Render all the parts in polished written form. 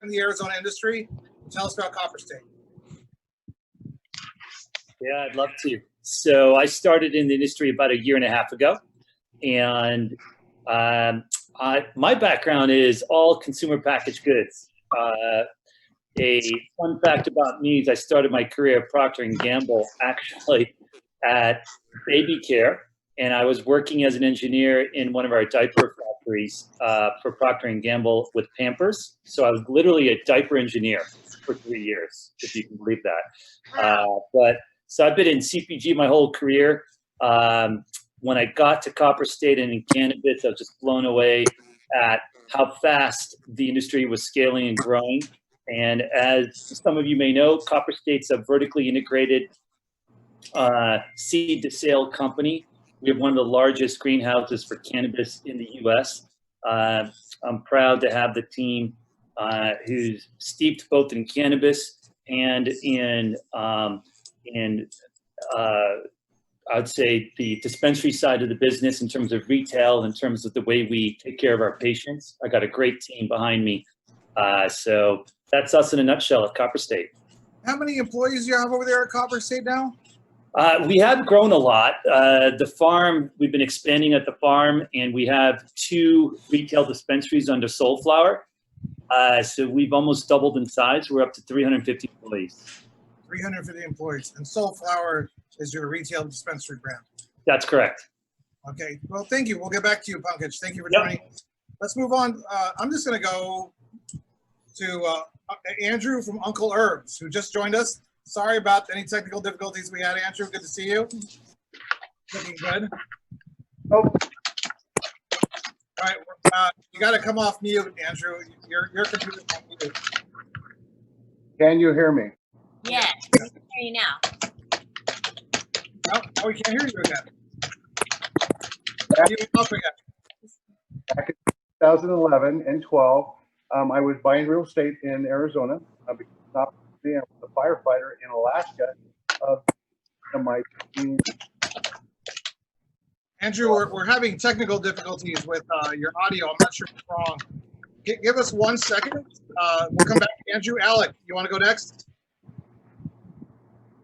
in the Arizona industry. Tell us about Copper State. Yeah, I'd love to. So I started in the industry about 1.5 years ago, and my background is all consumer packaged goods. A fun fact about me is I started my career at Procter & Gamble actually at baby care, and I was working as an engineer in one of our diaper factories for Procter & Gamble with Pampers. So I was literally a diaper engineer for 3 years, if you can believe that. So I've been in CPG my whole career. When I got to Copper State and in cannabis, I was just blown away at how fast the industry was scaling and growing. And as some of you may know, Copper State's a vertically integrated seed to sale company. We have one of the largest greenhouses for cannabis in the US. I'm proud to have the team who's steeped both in cannabis and in I'd say the dispensary side of the business in terms of retail, in terms of the way we take care of our patients. I got a great team behind me. So that's us in a nutshell at Copper State. How many employees do you have over there at Copper State now? We have grown a lot. The farm, we've been expanding at the farm, and we have 2 retail dispensaries under Soulflower. So we've almost doubled in size. We're up to 350 employees. 350 employees. And Soulflower is your retail dispensary brand. That's correct. Okay. Well, thank you. We'll get back to you, Pankaj. Thank you for joining. Let's move on. I'm just going to go to Andrew from Uncle Herbs, who just joined us. Sorry about any technical difficulties we had, Andrew. Good to see you. Looking good. Oh. All right. You got to come off mute, Andrew. Your computer's on mute. Can you hear me? Yes, I can hear you now. Oh, we can't hear you again. You up again. Back in 2011 and 12, I was buying real estate in Arizona. I was a firefighter in Alaska. Andrew, we're having technical difficulties with your audio. I'm not sure what's wrong. Give us 1 second. We'll come back to Andrew. Alec, you want to go next?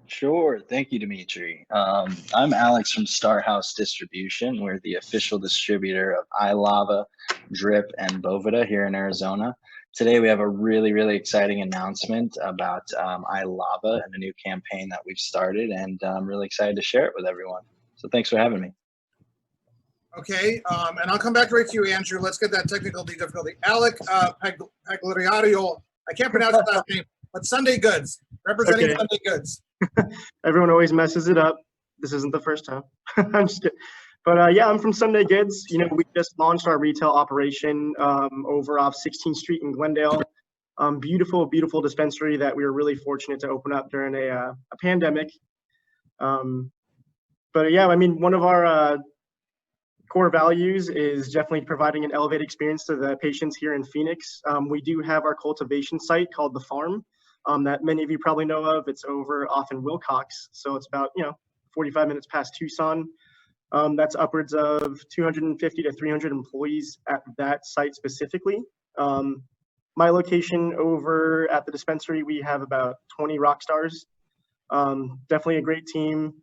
Sure. Thank you, Dimitri. I'm Alex from Star House Distribution. We're the official distributor of iLava, Drip, and Boveda here in Arizona. Today, we have a really, really exciting announcement about iLava and a new campaign that we've started, and I'm really excited to share it with everyone. So thanks for having me. Okay, and I'll come back right to you, Andrew. Let's get that technical difficulty. Alec Pagliario, I can't pronounce his last name, but Sunday Goods, representing Sunday Goods. Everyone always messes it up. This isn't the first time. I'm just kidding. But yeah, I'm from Sunday Goods. You know, we just launched our retail operation over off 16th Street in Glendale. Beautiful, beautiful dispensary that we were really fortunate to open up during a pandemic. But yeah, I mean, one of our core values is definitely providing an elevated experience to the patients here in Phoenix. We do have our cultivation site called The Farm that many of you probably know of. It's over off in Wilcox. So it's about, 45 minutes past Tucson. That's upwards of 250 to 300 employees at that site specifically. My location over at the dispensary, we have about 20 rock stars. Definitely a great team.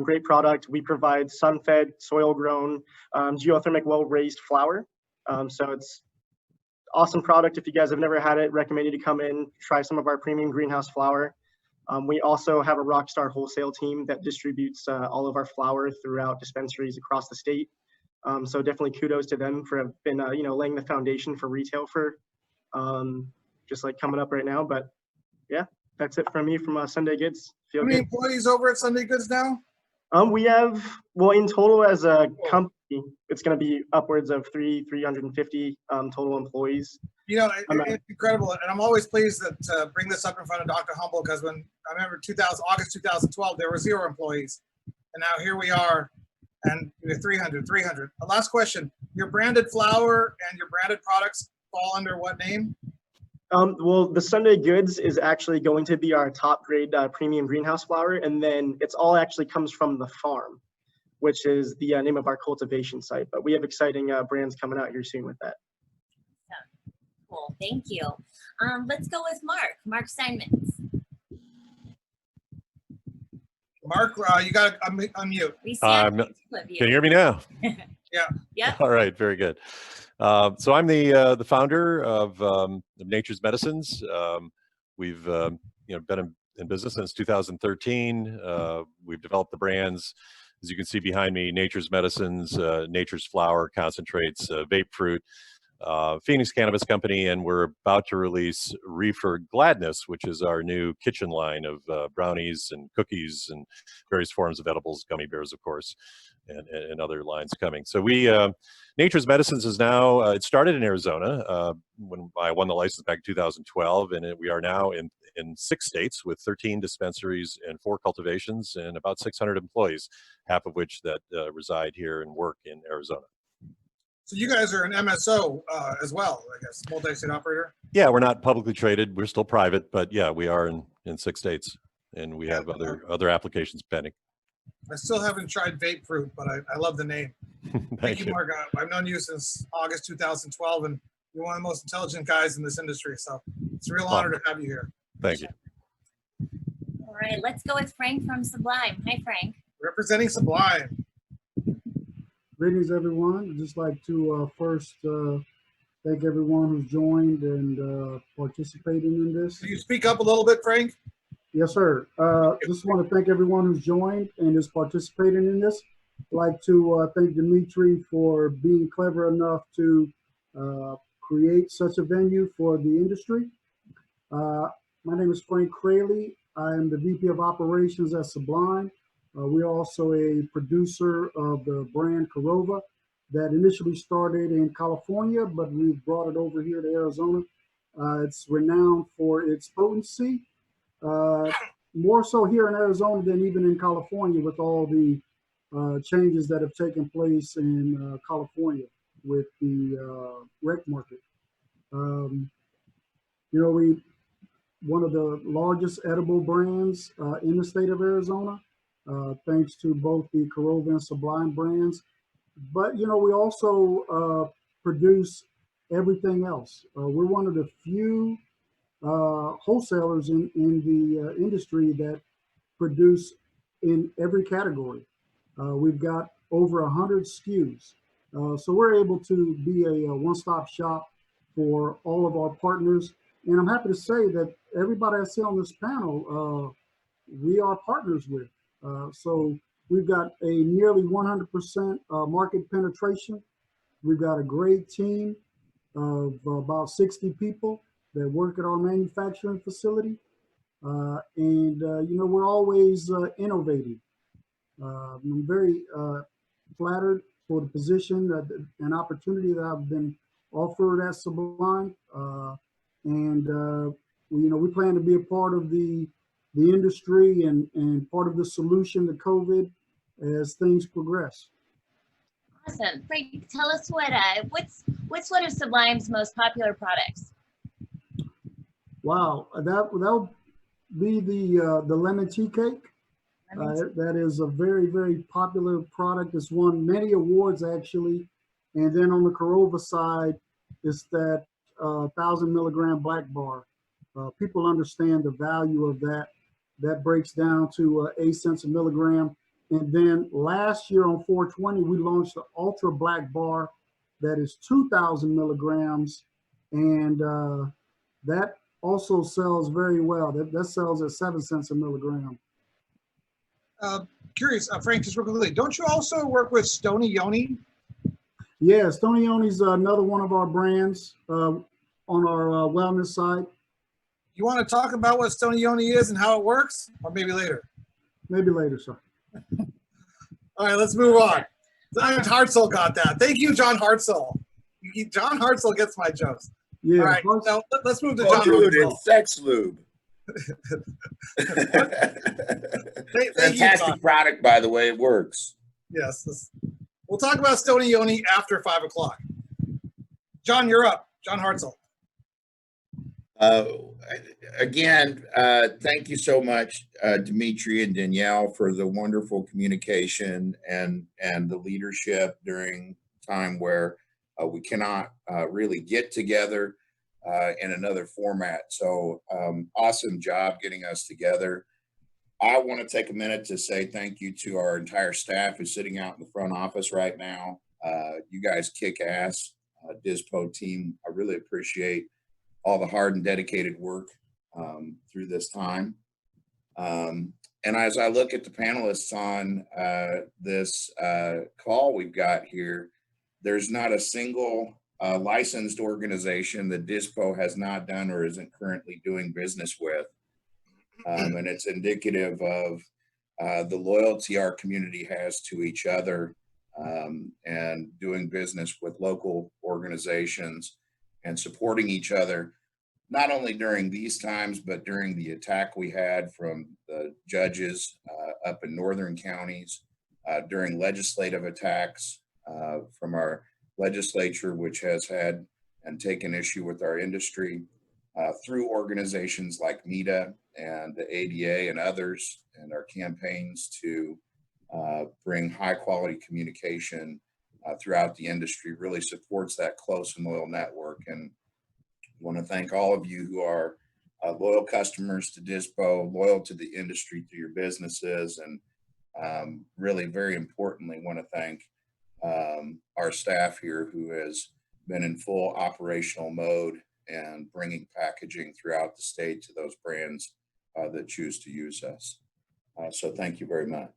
Great product. We provide sun-fed, soil-grown, geothermic, well-raised flower. So it's awesome product. If you guys have never had it, recommend you to come in, try some of our premium greenhouse flower. We also have a Rockstar wholesale team that distributes all of our flower throughout dispensaries across the state. So definitely kudos to them for been laying the foundation for retail for just like coming up right now. But yeah, that's it from me from Sunday Goods. How many employees over at Sunday Goods now? We have, well, in total as a company, it's going to be upwards of 350 total employees. It's incredible, and I'm always pleased to bring this up in front of Dr. Humble, because when I remember August 2012, there were 0 employees, and now here we are, and we're 300. Last question: your branded flower and your branded products fall under what name? Well, the Sunday Goods is actually going to be our top grade premium greenhouse flower, and then it's all actually comes from The Farm, which is the name of our cultivation site. But we have exciting brands coming out here soon with that. Wonderful. Thank you. Let's go with Mark Steinmetz. Mark, you got to unmute. We see on two of Can you you. hear me now? Yep. All right, very good. So I'm the founder of Nature's Medicines. We've been in business since 2013. We've developed the brands, as you can see behind me, Nature's Medicines, Nature's Flower Concentrates, Vape Fruit, Phoenix Cannabis Company, and we're about to release Reefer Gladness, which is our new kitchen line of brownies and cookies and various forms of edibles, gummy bears, of course, and other lines coming. So Nature's Medicines is now, it started in Arizona when I won the license back in 2012, and we are now in 6 states with 13 dispensaries and 4 cultivations and about 600 employees, half of which that reside here and work in Arizona. So you guys are an MSO as well, I guess, multi-state operator? Yeah, we're not publicly traded. We're still private, but yeah, we are in 6 states, and we have other applications pending. I still haven't tried Vape Fruit, but I love the name. Thank you, Mark. I've known you since August 2012, and you're one of the most intelligent guys in this industry, so it's a real honor to have you here. Thank you. All right, let's go with Frank from Sublime. Hi, Frank. Representing Sublime. Greetings, everyone. I'd just like to first thank everyone who's joined and participating in this. Can you speak up a little bit, Frank? Yes, sir. Just want to thank everyone who's joined and is participating in this. I'd like to thank Dimitri for being clever enough to create such a venue for the industry. My name is Frank Crayley. I am the VP of Operations at Sublime. We're also a producer of the brand Kurova that initially started in California, but we've brought it over here to Arizona. It's renowned for its potency, more so here in Arizona than even in California with all the changes that have taken place in California with the rec market. One of the largest edible brands in the state of Arizona, thanks to both the Kurova and Sublime brands. But, we also produce everything else. We're one of the few wholesalers in the industry that produce in every category. We've got over 100 SKUs. So we're able to be a one-stop shop for all of our partners. And I'm happy to say that everybody I see on this panel, we are partners with. So we've got a nearly 100% market penetration. We've got a great team of about 60 people that work at our manufacturing facility. We're always innovating. I'm very flattered for the position and opportunity that I've been offered at Sublime. We plan to be a part of the industry and part of the solution to COVID as things progress. Awesome. Frank, tell us what's one of Sublime's most popular products? Wow, that'll be the lemon tea cake. That is a very, very popular product. It's won many awards actually. And then on the Kurova side, it's that 1,000 milligram black bar. People understand the value of that. That breaks down to 8 cents a milligram. And then last year on 420, we launched the Ultra Black Bar that is 2,000 milligrams. And that also sells very well. That sells at 7 cents a milligram. Curious, Frank, just real quickly, don't you also work with Stony Yoni? Yeah, Stony Yoni's another one of our brands on our wellness side. You want to talk about what Stony Yoni is and how it works, or maybe later? Maybe later, sir. All right, let's move on. John Hartzell got that. Thank you, John Hartzell. John Hartzell gets my jokes. Yeah. All right, now let's move to Oh, John dude, Hartzell. it's sex lube. Thank you, Fantastic John. product, by the way. It works. Yes. We'll talk about Stony Yoni after 5 o'clock. John, you're up. John Hartzell. Again, thank you so much, Dimitri and Danielle, for the wonderful communication and the leadership during time where we cannot really get together. in another format. So awesome job getting us together. I want to take a minute to say thank you to our entire staff who's sitting out in the front office right now. You guys kick ass, DISPO team. I really appreciate all the hard and dedicated work through this time. And as I look at the panelists on this call we've got here, there's not a single licensed organization that DISPO has not done or isn't currently doing business with. And it's indicative of the loyalty our community has to each other and doing business with local organizations and supporting each other, not only during these times, but during the attack we had from the judges up in northern counties, during legislative attacks from our legislature, which has had and taken issue with our industry, through organizations like MEDA and the ADA and others, and our campaigns to bring high quality communication throughout the industry really supports that close and loyal network. And I want to thank all of you who are loyal customers to DISPO, loyal to the industry through your businesses, and really very importantly want to thank our staff here who has been in full operational mode and bringing packaging throughout the state to those brands that choose to use us. So thank you very much.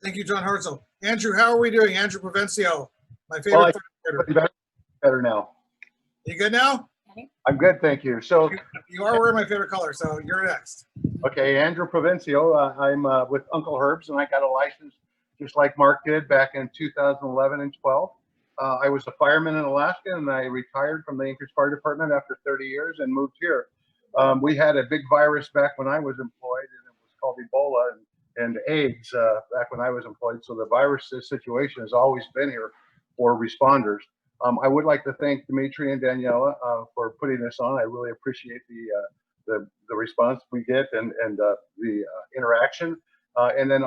Thank you, John Hartzell. Andrew, how are we doing? Andrew Provencio, my favorite. Better now. You good now? I'm good, thank you. So You are wearing my favorite color, so you're next. okay, Andrew Provencio. I'm with Uncle Herbs, and I got a license just like Mark did back in 2011 and 12. I was a fireman in Alaska, and I retired from the Anchorage Fire Department after 30 years and moved here. We had a big virus back when I was employed, and it was called Ebola and AIDS back when I was employed. So the virus situation has always been here for responders. I would like to thank Dimitri and Daniela for putting this on. I really appreciate the response we get and the interaction. And then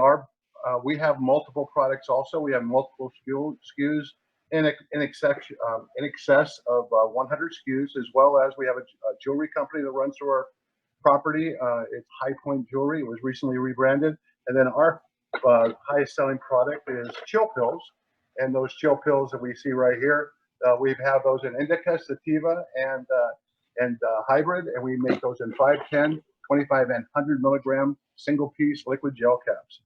we have multiple products also. We have multiple SKUs in excess of 100 SKUs, as well as we have a jewelry company that runs through our property. It's High Point Jewelry. It was recently rebranded. And then our highest selling product is chill pills. And those chill pills that we see right here, we have those in indica, sativa, and hybrid, and we make those in 5, 10, 25, and 100 milligram single piece liquid gel caps.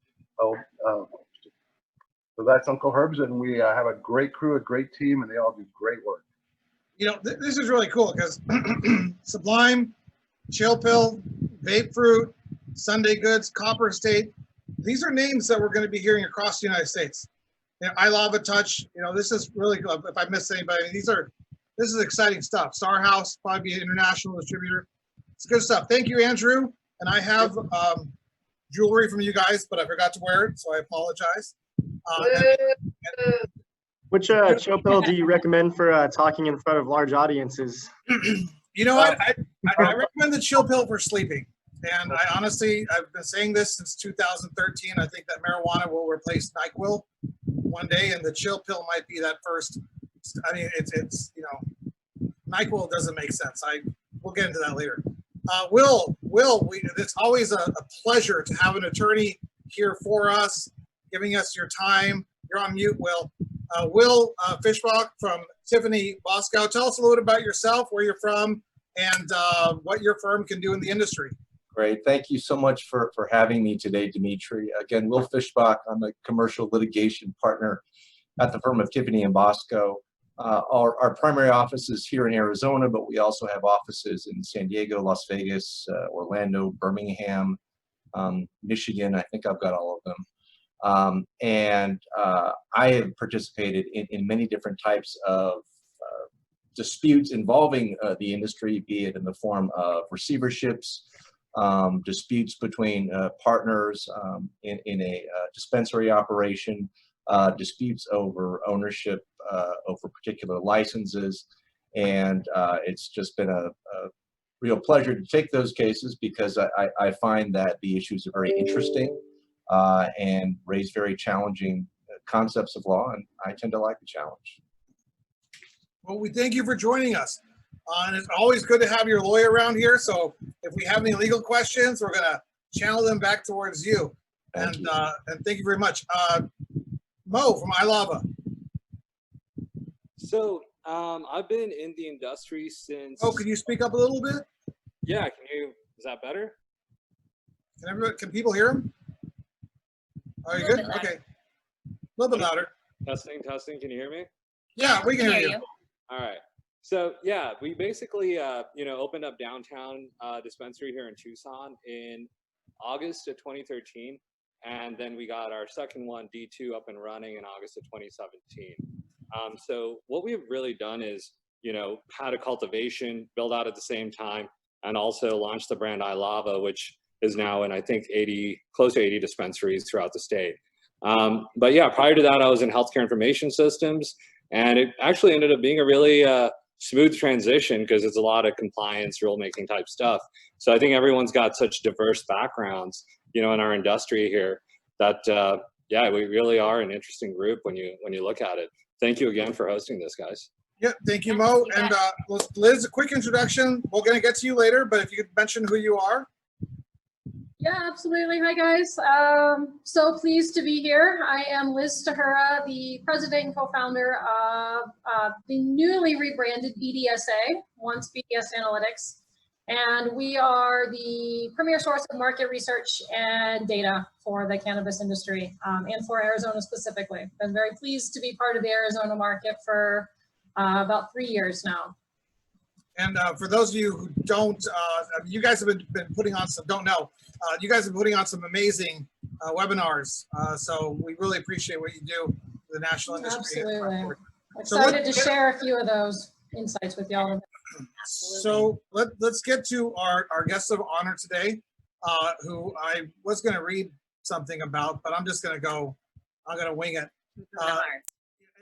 So that's Uncle Herbs, and we have a great crew, a great team, and they all do great work. You know, this is really cool because Sublime, Chill Pill, Vape Fruit, Sunday Goods, Copper State, these are names that we're going to be hearing across the United States. You know, I Love a Touch, you know, this is really cool. If I missed anybody, this is exciting stuff. Star House, probably be an international distributor. It's good stuff. Thank you, Andrew. And I have jewelry from you guys, but I forgot to wear it, so I apologize. Which chill pill do you recommend for talking in front of large audiences? You know what? I recommend the Chill Pill for sleeping. And I honestly, I've been saying this since 2013. I think that marijuana will replace NyQuil one day, and the Chill Pill might be that first. I mean, it's you know, NyQuil doesn't make sense. We'll get into that later. Will, it's always a pleasure to have an attorney here for us, giving us your time. You're on mute, Will. Will Fischbach from Tiffany Bosco. Tell us a little bit about yourself, where you're from, and what your firm can do in the industry. Great. Thank you so much for having me today, Dimitri. Again, Will Fischbach. I'm a commercial litigation partner at the firm of Tiffany and Bosco. Our primary office is here in Arizona, but we also have offices in San Diego, Las Vegas, Orlando, Birmingham, Michigan. I think I've got all of them. And I have participated in many different types of disputes involving the industry, be it in the form of receiverships, disputes between partners in a dispensary operation, disputes over ownership over particular licenses. And it's just been a real pleasure to take those cases because I find that the issues are very interesting and raise very challenging concepts of law, and I tend to like the challenge. Well, we thank you for joining us. And it's always good to have your lawyer around here. So if we have any legal questions, we're going to channel them back towards you. And thank you very much. Mo from iLava. So I've been in the industry since. Oh, can you speak up a little bit? Yeah, is that better? Can people hear him? Are you good? Okay. A little bit louder. Testing, can you hear me? Yeah, we can hear you. All right. So yeah, we basically opened up downtown dispensary here in Tucson in August of 2013, and then we got our second one, D2, up and running in August of 2017. So what we've really done is, had a cultivation build out at the same time, and also launched the brand iLava, which is now in, I think, close to 80 dispensaries throughout the state. But yeah, prior to that, I was in healthcare information systems, and it actually ended up being a really smooth transition because it's a lot of compliance, rulemaking type stuff. So I think everyone's got such diverse backgrounds, in our industry here that, yeah, we really are an interesting group when you look at it. Thank you again for hosting this, guys. Yeah, thank you, Mo. And Liz, a quick introduction. We're going to get to you later, but if you could mention who you are. Yeah, absolutely. Hi, guys. So pleased to be here. I am Liz Tahura, the president and co-founder of the newly rebranded BDSA, once BDS Analytics. And we are the premier source of market research and data for the cannabis industry and for Arizona specifically. Been very pleased to be part of the Arizona market for about 3 years now. And for those of you who don't, you guys have been putting on some, you guys have been putting on some amazing webinars. So we really appreciate what you do for the national industry. Absolutely. Excited to share a few of those insights with y'all. So let's get to our guest of honor today, who I was going to read something about, but I'm going to wing it.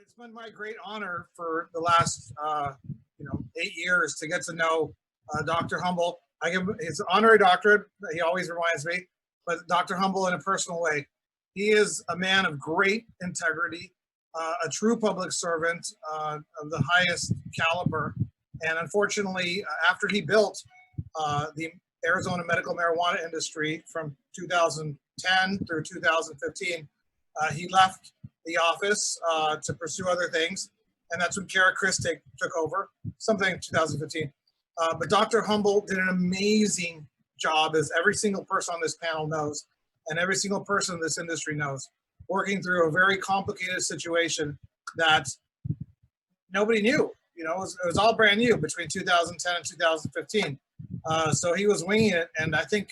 It's been my great honor for the last 8 years to get to know Dr. Humble. I give him his honorary doctorate. He always reminds me, but Dr. Humble in a personal way. He is a man of great integrity, a true public servant of the highest caliber. And unfortunately, after he built the Arizona medical marijuana industry from 2010 through 2015, he left the office to pursue other things. And that's when Kara Christic took over, something in 2015. But Dr. Humble did an amazing job, as every single person on this panel knows, and every single person in this industry knows, working through a very complicated situation that nobody knew. It was all brand new between 2010 and 2015. So he was winging it, and I think,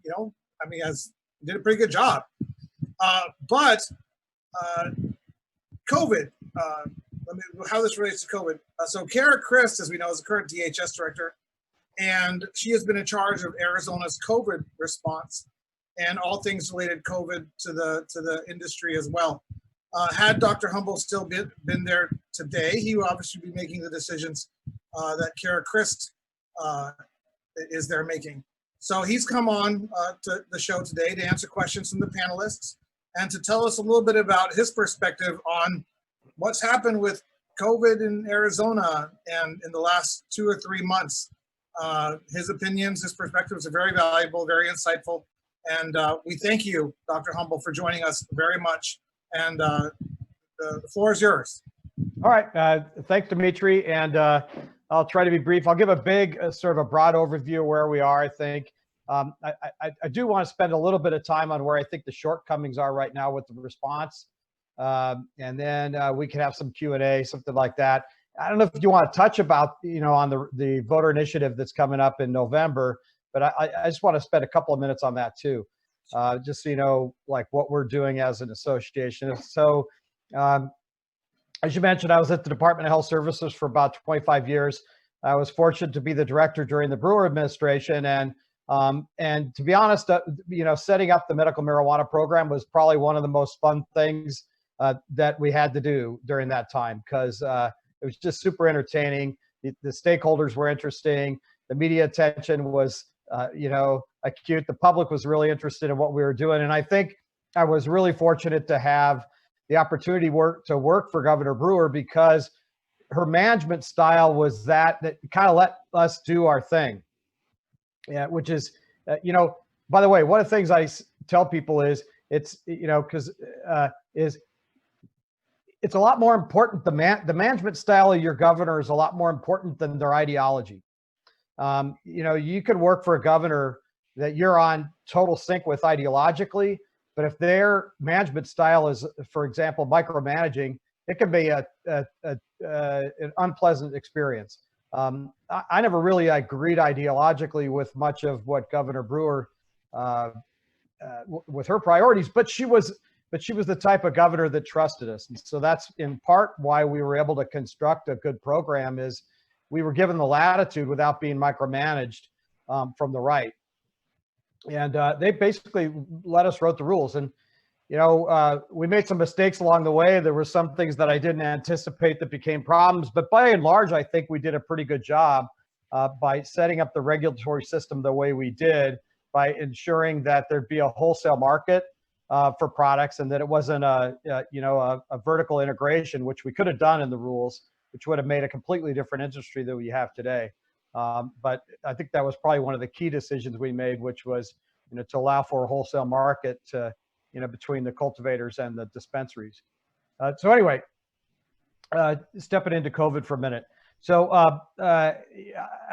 he did a pretty good job. But COVID, how this relates to COVID. So Kara Christ, as we know, is the current DHS director, and she has been in charge of Arizona's COVID response and all things related COVID to the industry as well. Had Dr. Humble still been there today, he would obviously be making the decisions that Kara Christ is there making. So he's come on to the show today to answer questions from the panelists and to tell us a little bit about his perspective on what's happened with COVID in Arizona and in the last 2 or 3 months. His opinions, his perspectives are very valuable, very insightful. And we thank you, Dr. Humble, for joining us very much. And the floor is yours. All right. Thanks, Dimitri. And I'll try to be brief. I'll give a big sort of a broad overview of where we are, I think. I do want to spend a little bit of time on where I think the shortcomings are right now with the response. And then we can have some Q&A, something like that. I don't know if you want to touch about, on the voter initiative that's coming up in November, but I just want to spend a couple of minutes on that too. Just so you know, like what we're doing as an association. So as you mentioned, I was at the Department of Health Services for about 25 years. I was fortunate to be the director during the Brewer administration. And to be honest, setting up the medical marijuana program was probably one of the most fun things that we had to do during that time, because it was just super entertaining. The stakeholders were interesting. The media attention was, acute. The public was really interested in what we were doing. And I think I was really fortunate to have the opportunity to work for Governor Brewer, because her management style was that kind of let us do our thing. Yeah, which is, you know, by the way, one of the things I tell people is it's, you know, because it's a lot more important. The management style of your governor is a lot more important than their ideology. You know, you could work for a governor that you're on total sync with ideologically, but if their management style is, for example, micromanaging, it can be an unpleasant experience. I never really agreed ideologically with much of what Governor Brewer, with her priorities, but she was the type of governor that trusted us. And so that's in part why we were able to construct a good program, is we were given the latitude without being micromanaged from the right. And they basically let us wrote the rules. And, you know, we made some mistakes along the way. There were some things that I didn't anticipate that became problems, but by and large, I think we did a pretty good job by setting up the regulatory system the way we did, by ensuring that there'd be a wholesale market for products, and that it wasn't a vertical integration, which we could have done in the rules, which would have made a completely different industry than we have today. But I think that was probably one of the key decisions we made, which was, you know, to allow for a wholesale market, you know, between the cultivators and the dispensaries. So anyway, stepping into COVID for a minute. So I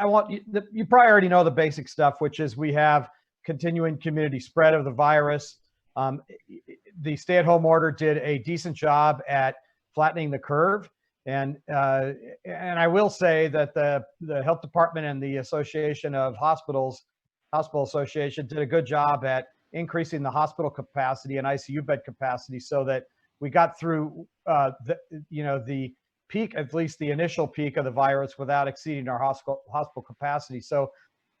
want you probably already know the basic stuff, which is we have continuing community spread of the virus. The stay-at-home order did a decent job at flattening the curve. And I will say that the health department and the Association of Hospitals, Hospital Association, did a good job at increasing the hospital capacity and ICU bed capacity, so that we got through the peak, at least the initial peak of the virus, without exceeding our hospital capacity. So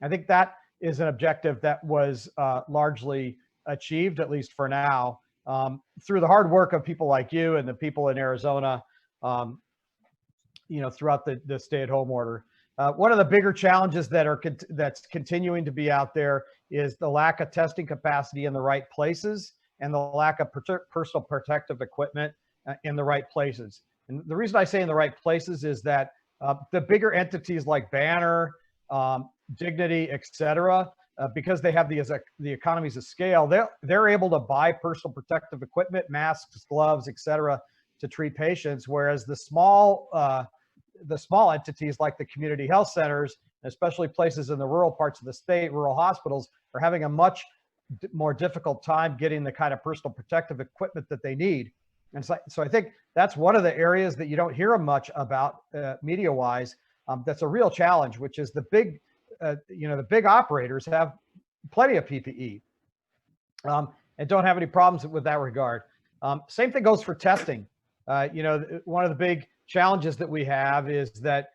I think that is an objective that was largely achieved, at least for now, through the hard work of people like you and the people in Arizona, you know, throughout the stay-at-home order. One of the bigger challenges that's continuing to be out there is the lack of testing capacity in the right places, and the lack of personal protective equipment in the right places. And the reason I say in the right places is that the bigger entities like Banner, Dignity, et cetera, because they have the economies of scale, they're able to buy personal protective equipment, masks, gloves, et cetera, to treat patients, whereas the small entities like the community health centers, especially places in the rural parts of the state, rural hospitals, are having a much more difficult time getting the kind of personal protective equipment that they need. And so I think that's one of the areas that you don't hear much about media-wise. That's a real challenge, which is the big operators have plenty of PPE and don't have any problems with that regard. Same thing goes for testing. One of the big challenges that we have is that,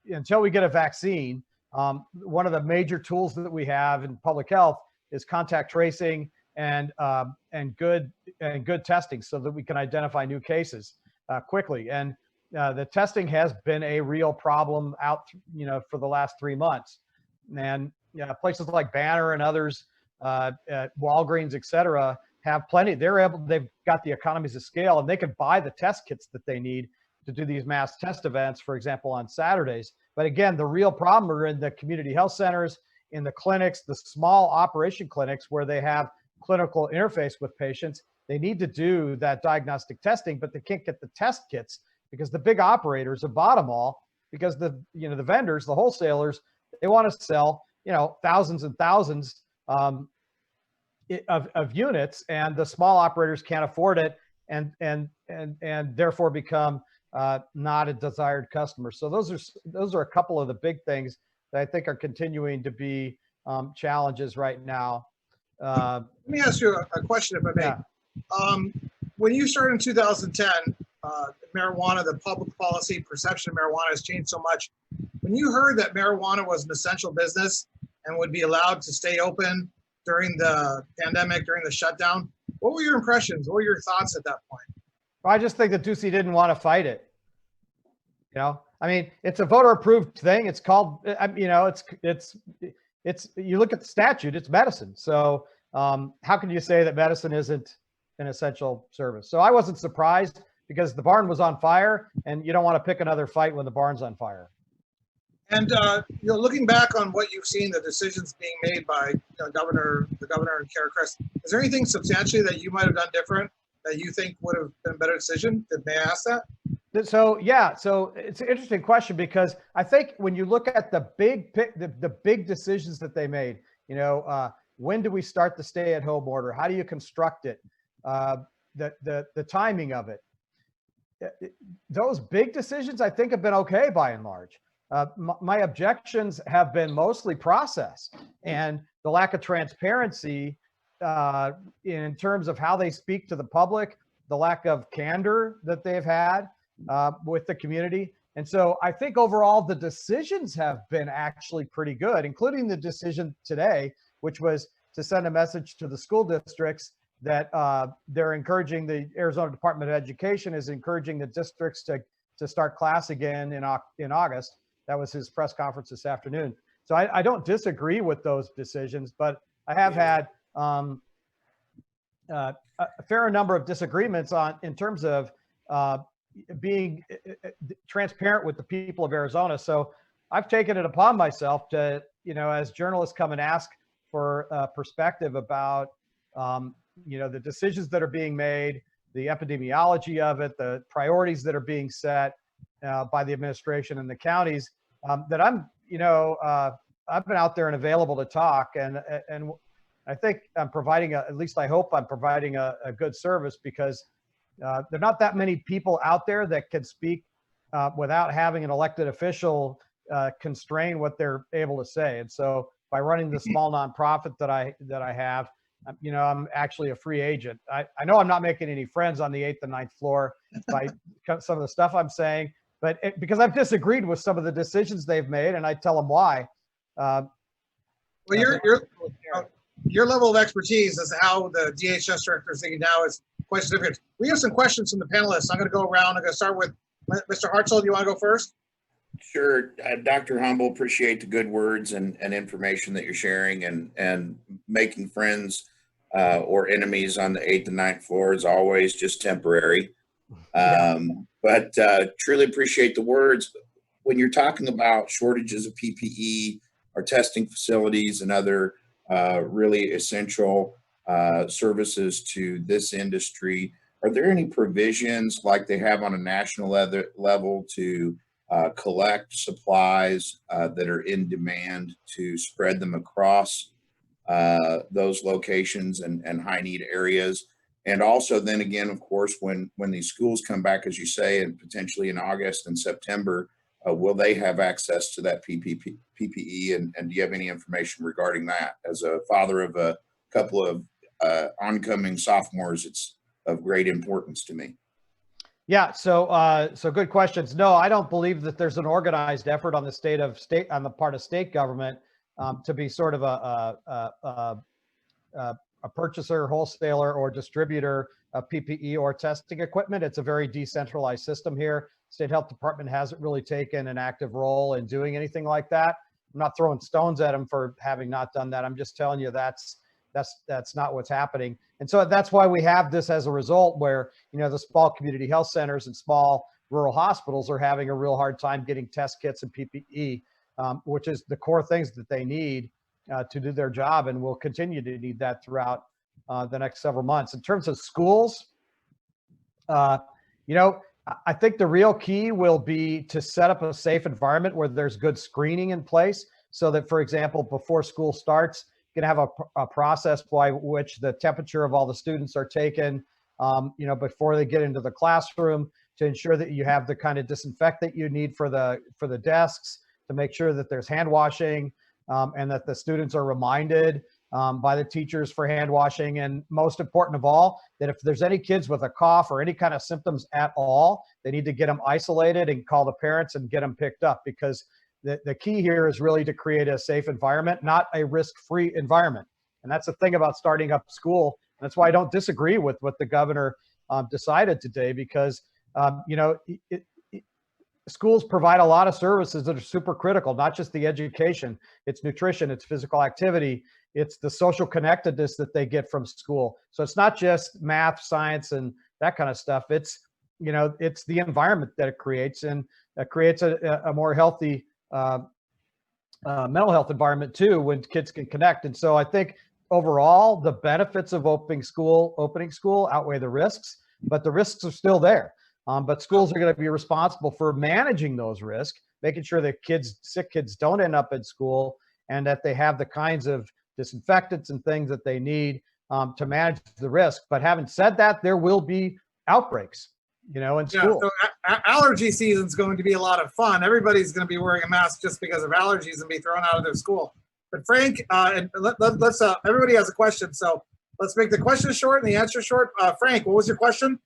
until we get a vaccine, one of the major tools that we have in public health is contact tracing and good testing, so that we can identify new cases quickly. And the testing has been a real problem out, for the last 3 months. And places like Banner and others, Walgreens, et cetera, have plenty. They've got the economies of scale, and they can buy the test kits that they need to do these mass test events, for example, on Saturdays. But again, the real problem are in the community health centers, in the clinics, the small operation clinics where they have clinical interface with patients. They need to do that diagnostic testing, but they can't get the test kits because the big operators have bought them all, because the vendors, the wholesalers, they want to sell, thousands and thousands of units, and the small operators can't afford it, and therefore become not a desired customer. So those are a couple of the big things that I think are continuing to be challenges right now. Let me ask you a question, if I may. Yeah. When you started in 2010, marijuana, the public policy perception of marijuana has changed so much. When you heard that marijuana was an essential business and would be allowed to stay open during the pandemic, during the shutdown, what were your impressions? What were your thoughts at that point? Well, I just think that Ducey didn't want to fight it. I mean, it's a voter approved thing. It's called, it's you look at the statute, it's medicine. So how can you say that medicine isn't an essential service? So I wasn't surprised. because the barn was on fire, and you don't want to pick another fight when the barn's on fire. And looking back on what you've seen, the decisions being made by the governor and Kara Crest, is there anything substantially that you might have done different that you think would have been a better decision? May I ask that? So yeah, so it's an interesting question, because I think when you look at the big decisions that they made, when do we start the stay-at-home order? How do you construct it? The timing of it. Those big decisions, I think, have been okay by and large. My objections have been mostly process and the lack of transparency in terms of how they speak to the public, the lack of candor that they've had with the community. And so I think overall the decisions have been actually pretty good, including the decision today, which was to send a message to the school districts that they're encouraging, the Arizona Department of Education is encouraging the districts to start class again in August. That was his press conference this afternoon. So I don't disagree with those decisions, but I have had a fair number of disagreements in terms of being transparent with the people of Arizona. So I've taken it upon myself to, as journalists come and ask for perspective about, the decisions that are being made, the epidemiology of it, the priorities that are being set by the administration and the counties, that I've been out there and available to talk, and I think I'm providing at least I hope I'm providing a good service, because there are not that many people out there that can speak without having an elected official constrain what they're able to say. And so by running the small nonprofit that I have, I'm actually a free agent. I know I'm not making any friends on the 8th and 9th floor by some of the stuff I'm saying, but because I've disagreed with some of the decisions they've made, and I tell them why. Well, your level of expertise as how the DHS director is thinking now is quite significant. We have some questions from the panelists. I'm going to go around. I'm going to start with Mr. Hartzell. Do you want to go first? Sure. Dr. Humble, appreciate the good words and information that you're sharing, and making friends or enemies on the 8th and 9th floor is always just temporary. But truly appreciate the words. When you're talking about shortages of PPE or testing facilities and other really essential services to this industry, are there any provisions like they have on a national level to collect supplies that are in demand, to spread them across those locations and high need areas? And also then again, of course, when these schools come back, as you say, and potentially in August and September, will they have access to that PPE? And do you have any information regarding that? As a father of a couple of oncoming sophomores, it's of great importance to me. Yeah, so good questions. No, I don't believe that there's an organized effort on the part of state government to be sort of a purchaser, wholesaler, or distributor of PPE or testing equipment. It's a very decentralized system here. State Health Department hasn't really taken an active role in doing anything like that. I'm not throwing stones at them for having not done that. I'm just telling you that's not what's happening. And so that's why we have this as a result, where, the small community health centers and small rural hospitals are having a real hard time getting test kits and PPE, which is the core things that they need to do their job, and will continue to need that throughout the next several months. In terms of schools, I think the real key will be to set up a safe environment where there's good screening in place, so that, for example, before school starts, you can have a process by which the temperature of all the students are taken, before they get into the classroom, to ensure that you have the kind of disinfectant you need for the desks, to make sure that there's hand washing, and that the students are reminded by the teachers for hand washing. And most important of all, that if there's any kids with a cough or any kind of symptoms at all, they need to get them isolated and call the parents and get them picked up, because the key here is really to create a safe environment, not a risk-free environment. And that's the thing about starting up school. That's why I don't disagree with what the governor decided today, because schools provide a lot of services that are super critical, not just the education, it's nutrition, it's physical activity, it's the social connectedness that they get from school. So it's not just math, science, and that kind of stuff. It's you know, it's the environment that it creates, and that creates a more healthy mental health environment too, when kids can connect. And so I think overall the benefits of opening school outweigh the risks, but the risks are still there. But schools are going to be responsible for managing those risks, making sure that sick kids don't end up in school, and that they have the kinds of disinfectants and things that they need to manage the risk. But having said that, there will be outbreaks, you know, in school. So allergy season is going to be a lot of fun. Everybody's going to be wearing a mask just because of allergies and be thrown out of their school. But Frank, and let's everybody has a question, so let's make the question short and the answer short. Frank, what was your question?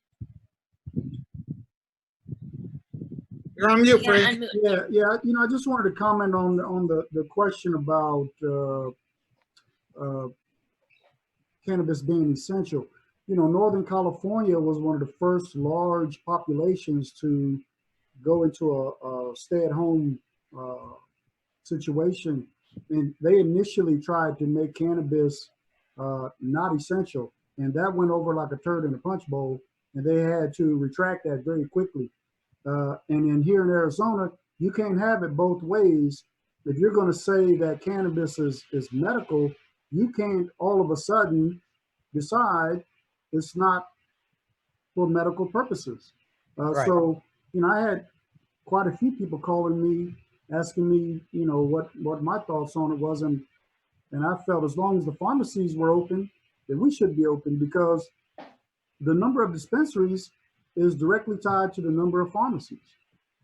You're on mute, Frank. Yeah. You know, I just wanted to comment on the question about cannabis being essential. You know, Northern California was one of the first large populations to go into a stay-at-home situation, and they initially tried to make cannabis not essential, and that went over like a turd in a punch bowl, and they had to retract that very quickly. And then here in Arizona, you can't have it both ways. If you're going to say that cannabis is medical, you can't all of a sudden decide it's not for medical purposes. Right. So, you know, I had quite a few people calling me, asking me, you know, what my thoughts on it was. And I felt as long as the pharmacies were open, then we should be open, because the number of dispensaries is directly tied to the number of pharmacies.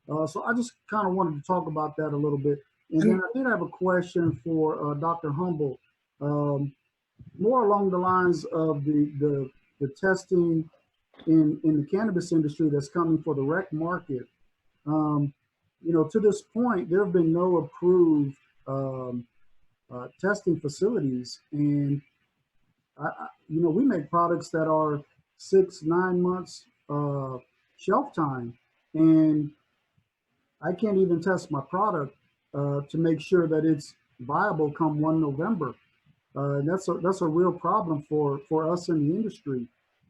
So I just kind of wanted to talk about that a little bit. And then I did have a question for Dr. Humble, more along the lines of the testing in the cannabis industry that's coming for the rec market. You know, to this point, there have been no approved testing facilities. And, you know, we make products that are 6-9 months shelf time, and I can't even test my product to make sure that it's viable come 1 November. And that's a real problem for us in the industry.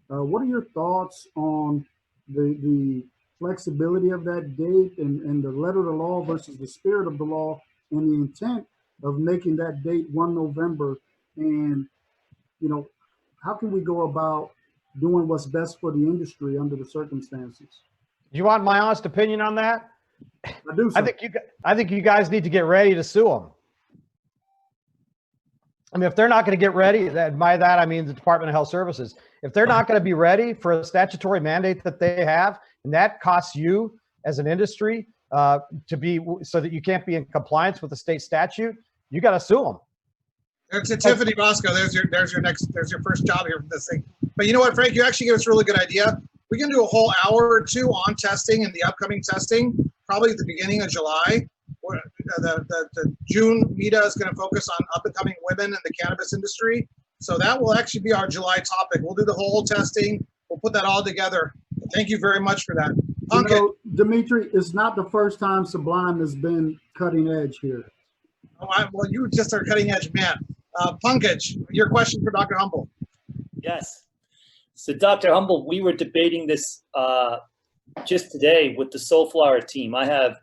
What are your thoughts on the flexibility of that date and the letter of the law versus the spirit of the law, and the intent of making that date 1 November? And, you know, how can we go about doing what's best for the industry under the circumstances? Do you want my honest opinion on that? I do. I think you guys need to get ready to sue them. I mean, if they're not going to get ready, by that I mean the Department of Health Services. If they're not going to be ready for a statutory mandate that they have, and that costs you as an industry to be, so that you can't be in compliance with the state statute, you got to sue them. There's Tiffany Bosco. There's your first job here for this thing. But you know what, Frank, you actually gave us a really good idea. We can do a whole hour or two on testing and the upcoming testing, probably at the beginning of July. The June META is going to focus on up and coming women in the cannabis industry. So that will actually be our July topic. We'll do the whole testing. We'll put that all together. Thank you very much for that. You know, Dimitri, it's not the first time Sublime has been cutting edge here. Well, you just are cutting edge man. Pankaj, your question for Dr. Humble. Yes. So Dr. Humble, we were debating this just today with the Soulflower team. I have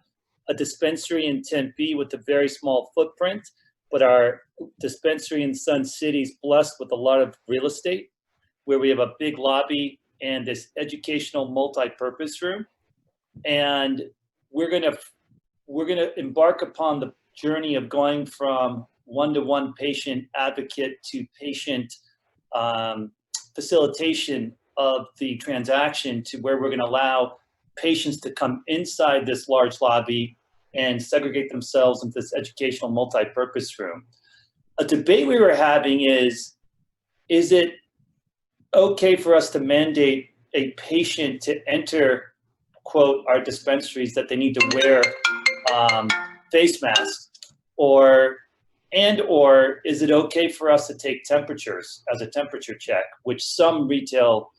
a dispensary in Tempe with a very small footprint, but our dispensary in Sun City is blessed with a lot of real estate, where we have a big lobby and this educational multi-purpose room. And we're gonna embark upon the journey of going from one-to-one patient advocate to patient facilitation of the transaction, to where we're going to allow patients to come inside this large lobby and segregate themselves into this educational multi-purpose room. A debate we were having is it okay for us to mandate a patient to enter, quote, our dispensaries, that they need to wear face masks, or is it okay for us to take temperatures as a temperature check, which some retail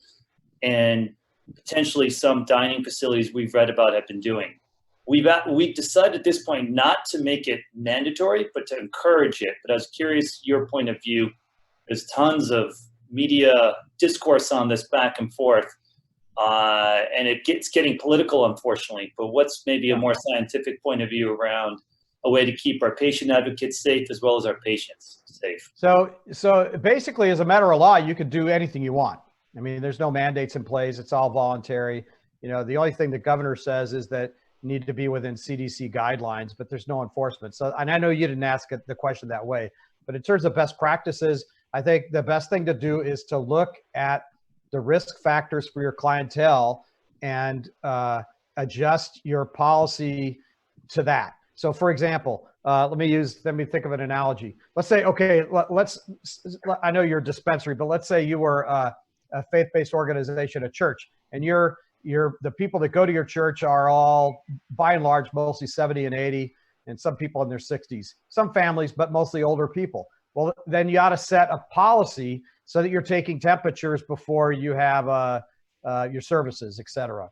and potentially some dining facilities we've read about have been doing. We've decided at this point not to make it mandatory, but to encourage it. But I was curious your point of view. There's tons of media discourse on this back and forth. and it's getting political, unfortunately. But what's maybe a more scientific point of view around a way to keep our patient advocates safe as well as our patients safe? So basically, as a matter of law, you could do anything you want. I mean, there's no mandates in place. It's all voluntary. You know, the only thing the governor says is that you need to be within CDC guidelines, but there's no enforcement. So, and I know you didn't ask the question that way, but in terms of best practices, I think the best thing to do is to look at the risk factors for your clientele and adjust your policy to that. So for example, let me think of an analogy. Let's say, okay, I know you're a dispensary, but let's say you were a faith-based organization, a church, and the people that go to your church are all, by and large, mostly 70 and 80, and some people in their 60s, some families, but mostly older people. Well, then you ought to set a policy so that you're taking temperatures before you have your services, et cetera.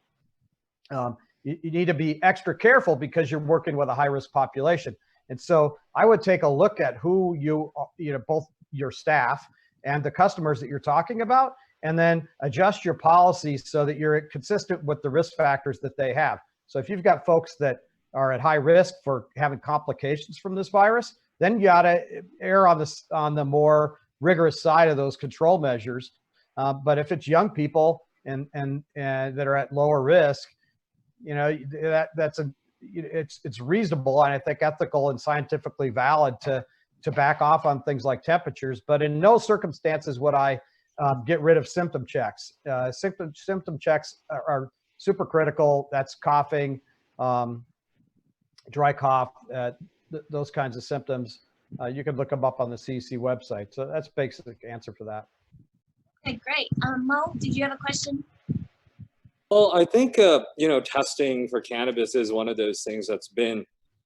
You need to be extra careful because you're working with a high-risk population. And so I would take a look at who both your staff and the customers that you're talking about, and then adjust your policy so that you're consistent with the risk factors that they have. So if you've got folks that are at high risk for having complications from this virus, then you ought to err on the more rigorous side of those control measures. But if it's young people and that are at lower risk, you know, it's reasonable and I think ethical and scientifically valid to back off on things like temperatures. But in no circumstances would I get rid of symptom checks. Symptom checks are super critical. That's coughing, dry cough, those kinds of symptoms. You can look them up on the CDC website. So that's basic answer for that. Okay, great. Mo, did you have a question? Well, I think, testing for cannabis is one of those things that's been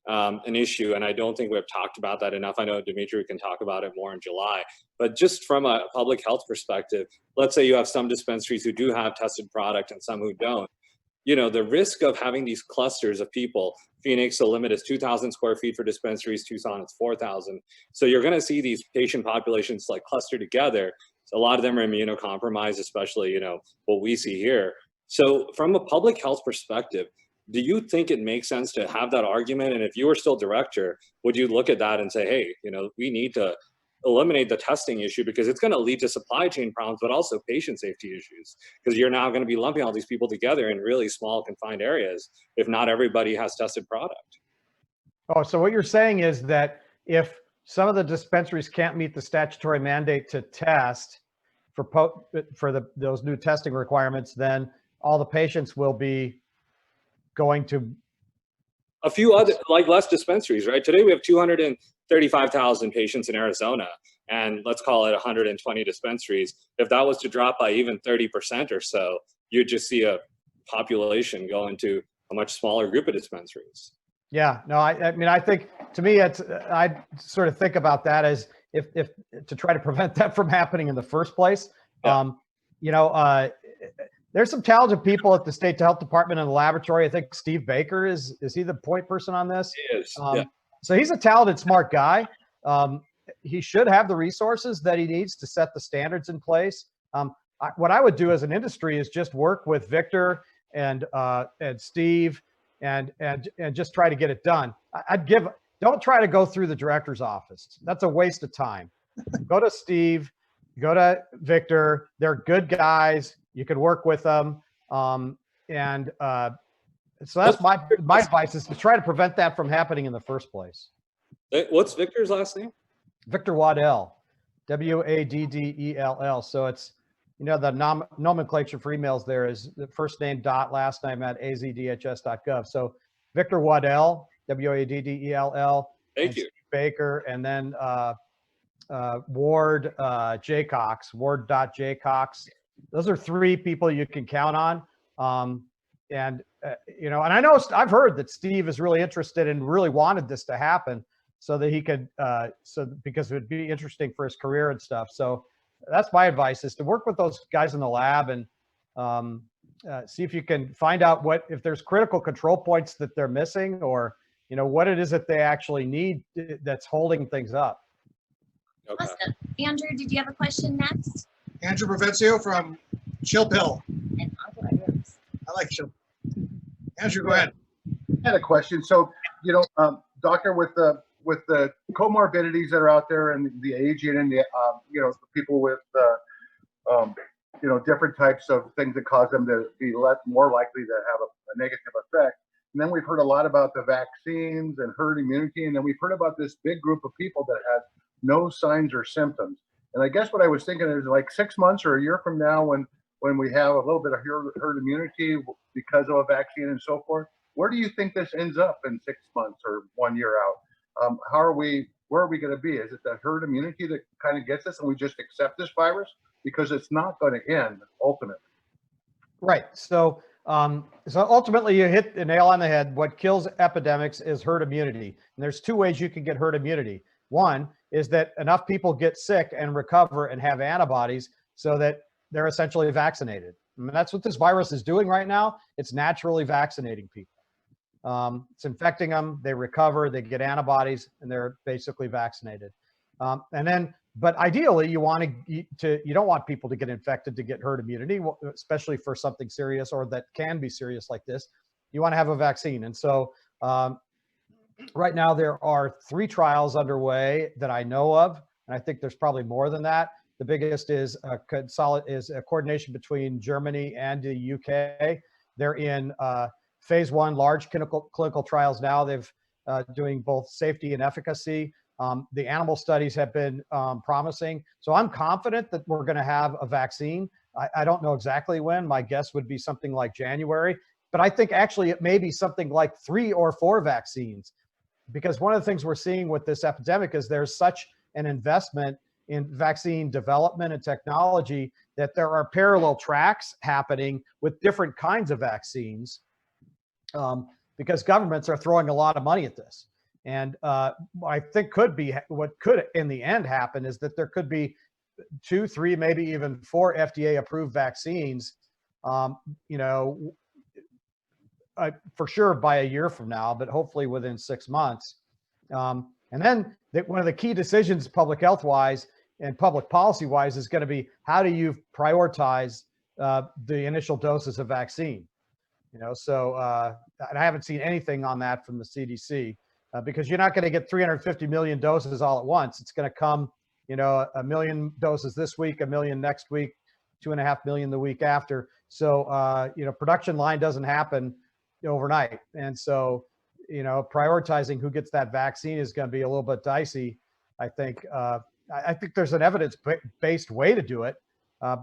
an issue, and I don't think we've talked about that enough. I know Dimitri can talk about it more in July, but just from a public health perspective, let's say you have some dispensaries who do have tested product and some who don't. You know, the risk of having these clusters of people, Phoenix, the limit is 2,000 square feet for dispensaries, Tucson, it's 4,000. So you're gonna see these patient populations like cluster together. So a lot of them are immunocompromised, especially, what we see here. So from a public health perspective, do you think it makes sense to have that argument? And if you were still director, would you look at that and say, hey, we need to eliminate the testing issue because it's going to lead to supply chain problems, but also patient safety issues, because you're now going to be lumping all these people together in really small confined areas if not everybody has tested product. Oh, so what you're saying is that if some of the dispensaries can't meet the statutory mandate to test for those new testing requirements, then all the patients will be going to a few other, like less dispensaries, right? Today we have 235,000 patients in Arizona, and let's call it 120 dispensaries. If that was to drop by even 30% or so, you'd just see a population go into a much smaller group of dispensaries. Yeah, no, I mean, I think to me, I sort of think about that as if to try to prevent that from happening in the first place. Yeah. There's some talented people at the state health department and the laboratory. I think Steve Baker is he the point person on this? He is. Yeah. So he's a talented, smart guy. He should have the resources that he needs to set the standards in place. What I would do as an industry is just work with Victor and Steve and just try to get it done. Don't try to go through the director's office. That's a waste of time. Go to Steve, go to Victor. They're good guys. You could work with them. So that's my advice, is to try to prevent that from happening in the first place. What's Victor's last name? Victor Waddell, Waddell. So it's, the nomenclature for emails there is the first name dot last name at azdhs.gov. So Victor Waddell, Waddell. Thank you. Steve Baker, and then Ward Jaycox, Ward.Jaycox. Those are three people you can count on. And I know I've heard that Steve is really interested and really wanted this to happen so that he could, because it would be interesting for his career and stuff. So that's my advice, is to work with those guys in the lab and see if you can find out if there's critical control points that they're missing, or, what it is that they actually need that's holding things up. Okay. Awesome. Andrew, did you have a question next? Andrew Provencio from Chill Pill. And Uncle Edward. I like children. Andrew, go ahead. I had a question. So, doctor, with the comorbidities that are out there and the aging and the people with different types of things that cause them to be more likely to have a negative effect. And then we've heard a lot about the vaccines and herd immunity, and then we've heard about this big group of people that had no signs or symptoms. And I guess what I was thinking is like 6 months or a year from now, when we have a little bit of herd immunity because of a vaccine and so forth, where do you think this ends up in 6 months or 1 year out? Where are we going to be? Is it the herd immunity that kind of gets us and we just accept this virus? Because it's not going to end ultimately. Right. So ultimately you hit the nail on the head. What kills epidemics is herd immunity. And there's two ways you can get herd immunity. One is that enough people get sick and recover and have antibodies so that they're essentially vaccinated. I mean, that's what this virus is doing right now. It's naturally vaccinating people. It's infecting them, they recover, they get antibodies, and they're basically vaccinated. But ideally, you don't want people to get infected to get herd immunity, especially for something serious or that can be serious like this. You want to have a vaccine. And so right now there are 3 trials underway that I know of, and I think there's probably more than that. The biggest is a coordination between Germany and the UK. They're in phase 1 large clinical trials now. They've doing both safety and efficacy. The animal studies have been promising. So I'm confident that we're going to have a vaccine. I don't know exactly when. My guess would be something like January. But I think actually it may be something like 3 or 4 vaccines. Because one of the things we're seeing with this epidemic is there's such an investment in vaccine development and technology that there are parallel tracks happening with different kinds of vaccines. Because governments are throwing a lot of money at this. And I think what could in the end happen is that there could be 2, 3, maybe even 4 FDA approved vaccines, for sure by a year from now, but hopefully within 6 months. And then one of the key decisions public health wise and public policy wise is going to be, how do you prioritize the initial doses of vaccine? And I haven't seen anything on that from the CDC because you're not going to get 350 million doses all at once. It's going to come, 1 million doses this week, 1 million next week, 2.5 million the week after. So, production line doesn't happen overnight. And so, prioritizing who gets that vaccine is going to be a little bit dicey. I think there's an evidence-based way to do it.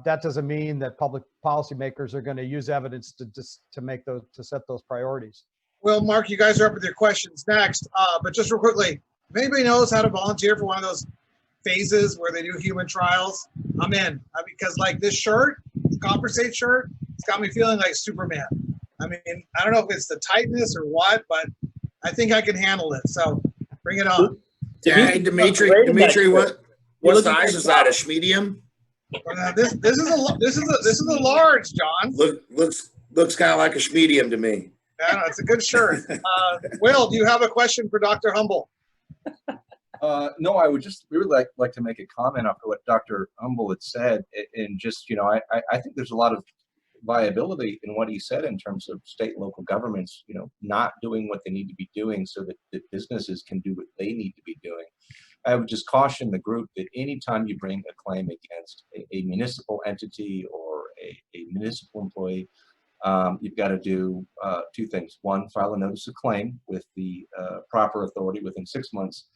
That doesn't mean that public policymakers are going to use evidence to set those priorities. Well, Mark, you guys are up with your questions next. But just real quickly, if anybody knows how to volunteer for one of those phases where they do human trials, I'm in. Because like this shirt, Conversate shirt, it's got me feeling like Superman. I mean, I don't know if it's the tightness or what, but I think I can handle it. So bring it on. Yeah, hey, Dimitri, what size is that? A medium? This is a large, John. Looks kind of like a medium to me. Yeah, no, it's a good shirt. Will, do you have a question for Dr. Humble? No, I would just really like to make a comment after what Dr. Humble had said, and just I think there's a lot of viability in what he said in terms of state and local governments, not doing what they need to be doing so that businesses can do what they need to be doing. I would just caution the group that anytime you bring a claim against a municipal entity or a municipal employee, you've got to do 2 things. 1, file a notice of claim with the proper authority within 6 months,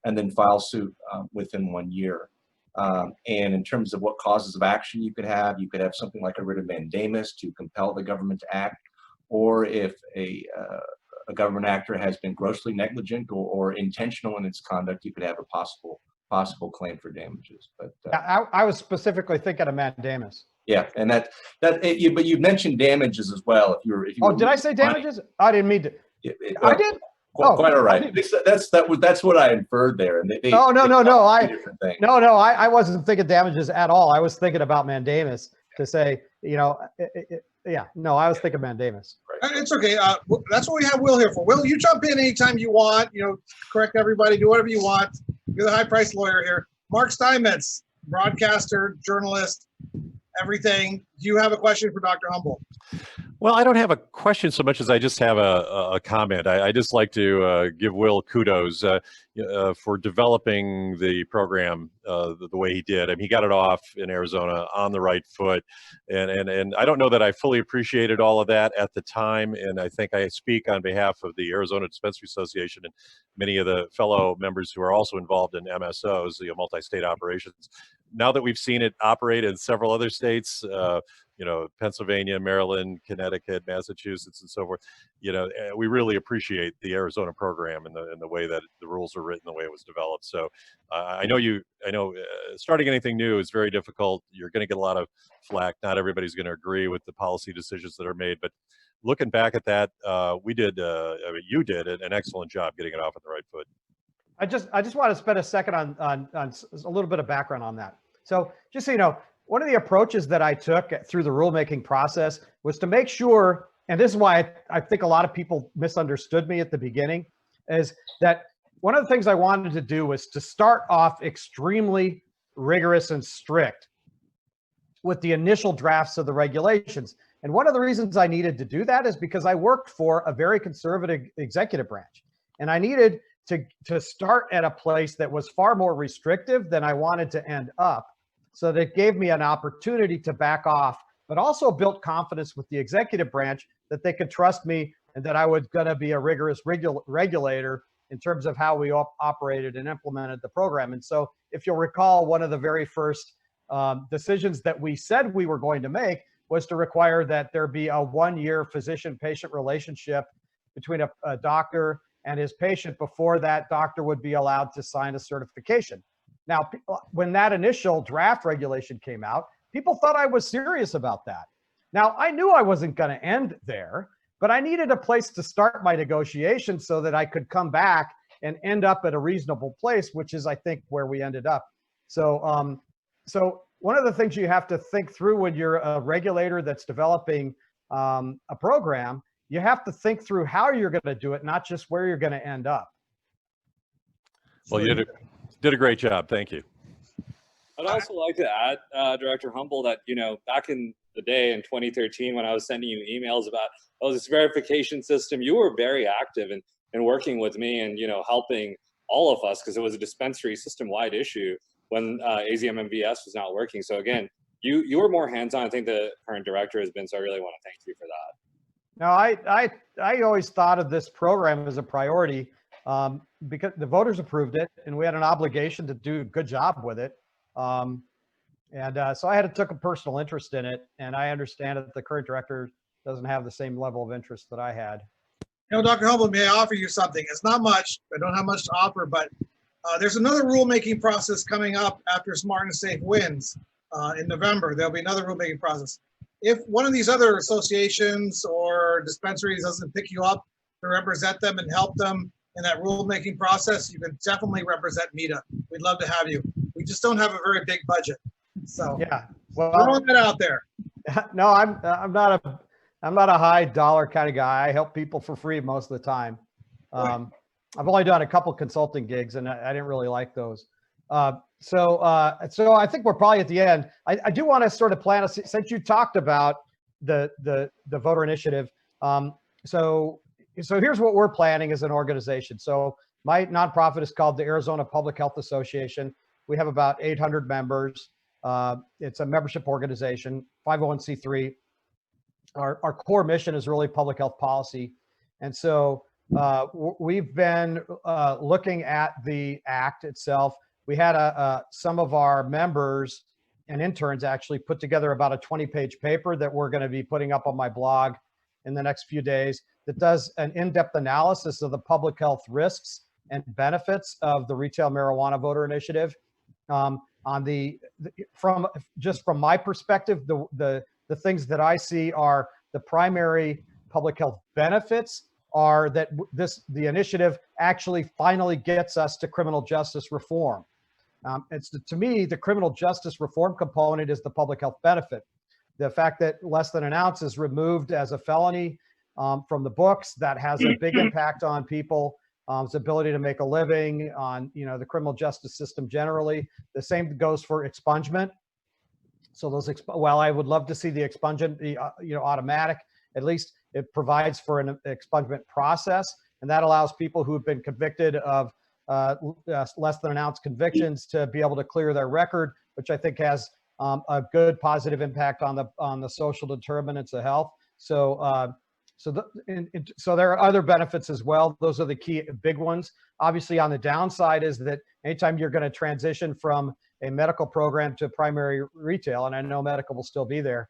and then file suit within 1 year. And in terms of what causes of action you could have something like a writ of mandamus to compel the government to act, or if a government actor has been grossly negligent or intentional in its conduct, you could have a possible claim for damages. But I was specifically thinking of mandamus. Yeah, and but you mentioned damages as well. If you oh, did I say damages? I didn't mean to. I did. Quite all right. That's what I inferred there. And no. I wasn't thinking damages at all. I was thinking about mandamus to say, yeah. No, I was thinking mandamus. Right. It's okay. That's what we have Will here for. Will, you jump in anytime you want. Correct everybody. Do whatever you want. You're the high-priced lawyer here. Mark Steinmetz, broadcaster, journalist, everything. Do you have a question for Dr. Humble? Well, I don't have a question so much as I just have a comment. I just like to give Will kudos for developing the program the way he did. I mean, he got it off in Arizona on the right foot, and I don't know that I fully appreciated all of that at the time. And I think I speak on behalf of the Arizona Dispensary Association and many of the fellow members who are also involved in MSOs, the multi-state operations. Now that we've seen it operate in several other states, Pennsylvania, Maryland, Connecticut, Massachusetts, and so forth. We really appreciate the Arizona program and the way that the rules are written, the way it was developed. So I know starting anything new is very difficult. You're going to get a lot of flack. Not everybody's going to agree with the policy decisions that are made, but looking back at that, you did an excellent job getting it off on the right foot. I just want to spend a second on a little bit of background on that. So just so you know, one of the approaches that I took through the rulemaking process was to make sure, and this is why I think a lot of people misunderstood me at the beginning, is that one of the things I wanted to do was to start off extremely rigorous and strict with the initial drafts of the regulations. And one of the reasons I needed to do that is because I worked for a very conservative executive branch, and I needed to start at a place that was far more restrictive than I wanted to end up. So that gave me an opportunity to back off, but also built confidence with the executive branch that they could trust me and that I was going to be a rigorous regulator in terms of how we operated and implemented the program. And so if you'll recall, one of the very first decisions that we said we were going to make was to require that there be a 1-year physician-patient relationship between a doctor and his patient before that doctor would be allowed to sign a certification. Now, when that initial draft regulation came out, people thought I was serious about that. Now, I knew I wasn't going to end there, but I needed a place to start my negotiation so that I could come back and end up at a reasonable place, which is, I think, where we ended up. So, so one of the things you have to think through when you're a regulator that's developing a program, you have to think through how you're going to do it, not just where you're going to end up. Well, you did a great job. Thank you. I'd also like to add, Director Humble, that, back in the day in 2013, when I was sending you emails about, this verification system, you were very active in working with me and, helping all of us, because it was a dispensary system-wide issue when AZM MVS was not working. So again, you were more hands-on. I think the current director has been, so I really want to thank you for that. No, I always thought of this program as a priority because the voters approved it and we had an obligation to do a good job with it. So I took a personal interest in it, and I understand that the current director doesn't have the same level of interest that I had. Dr. Humble, may I offer you something? It's not much. I don't have much to offer, but there's another rulemaking process coming up after Smart and Safe wins in November. There'll be another rulemaking process. If one of these other associations or dispensaries doesn't pick you up to represent them and help them in that rulemaking process, you can definitely represent META. We'd love to have you. We just don't have a very big budget. So yeah, well, throwing that out there. No, I'm not a high dollar kind of guy. I help people for free most of the time. I've only done a couple consulting gigs, and I didn't really like those. So I think we're probably at the end. I do want to sort of plan, since you talked about the voter initiative. So here's what we're planning as an organization. So my nonprofit is called the Arizona Public Health Association. We have about 800 members. It's a membership organization, 501c3. Our core mission is really public health policy. And so we've been looking at the act itself. We had some of our members and interns actually put together about a 20-page paper that we're going to be putting up on my blog in the next few days that does an in-depth analysis of the public health risks and benefits of the retail marijuana voter initiative. From my perspective, the things that I see are the primary public health benefits are that the initiative actually finally gets us to criminal justice reform. To me, the criminal justice reform component is the public health benefit. The fact that less than an ounce is removed as a felony from the books, that has a big impact on people's ability to make a living, on the criminal justice system generally. The same goes for expungement. So while I would love to see the expungement be automatic, at least it provides for an expungement process, and that allows people who have been convicted of less than an ounce convictions to be able to clear their record, which I think has a good positive impact on the social determinants of health. So so there are other benefits as well. Those are the key big ones. Obviously, on the downside is that anytime you're going to transition from a medical program to primary retail, and I know medical will still be there,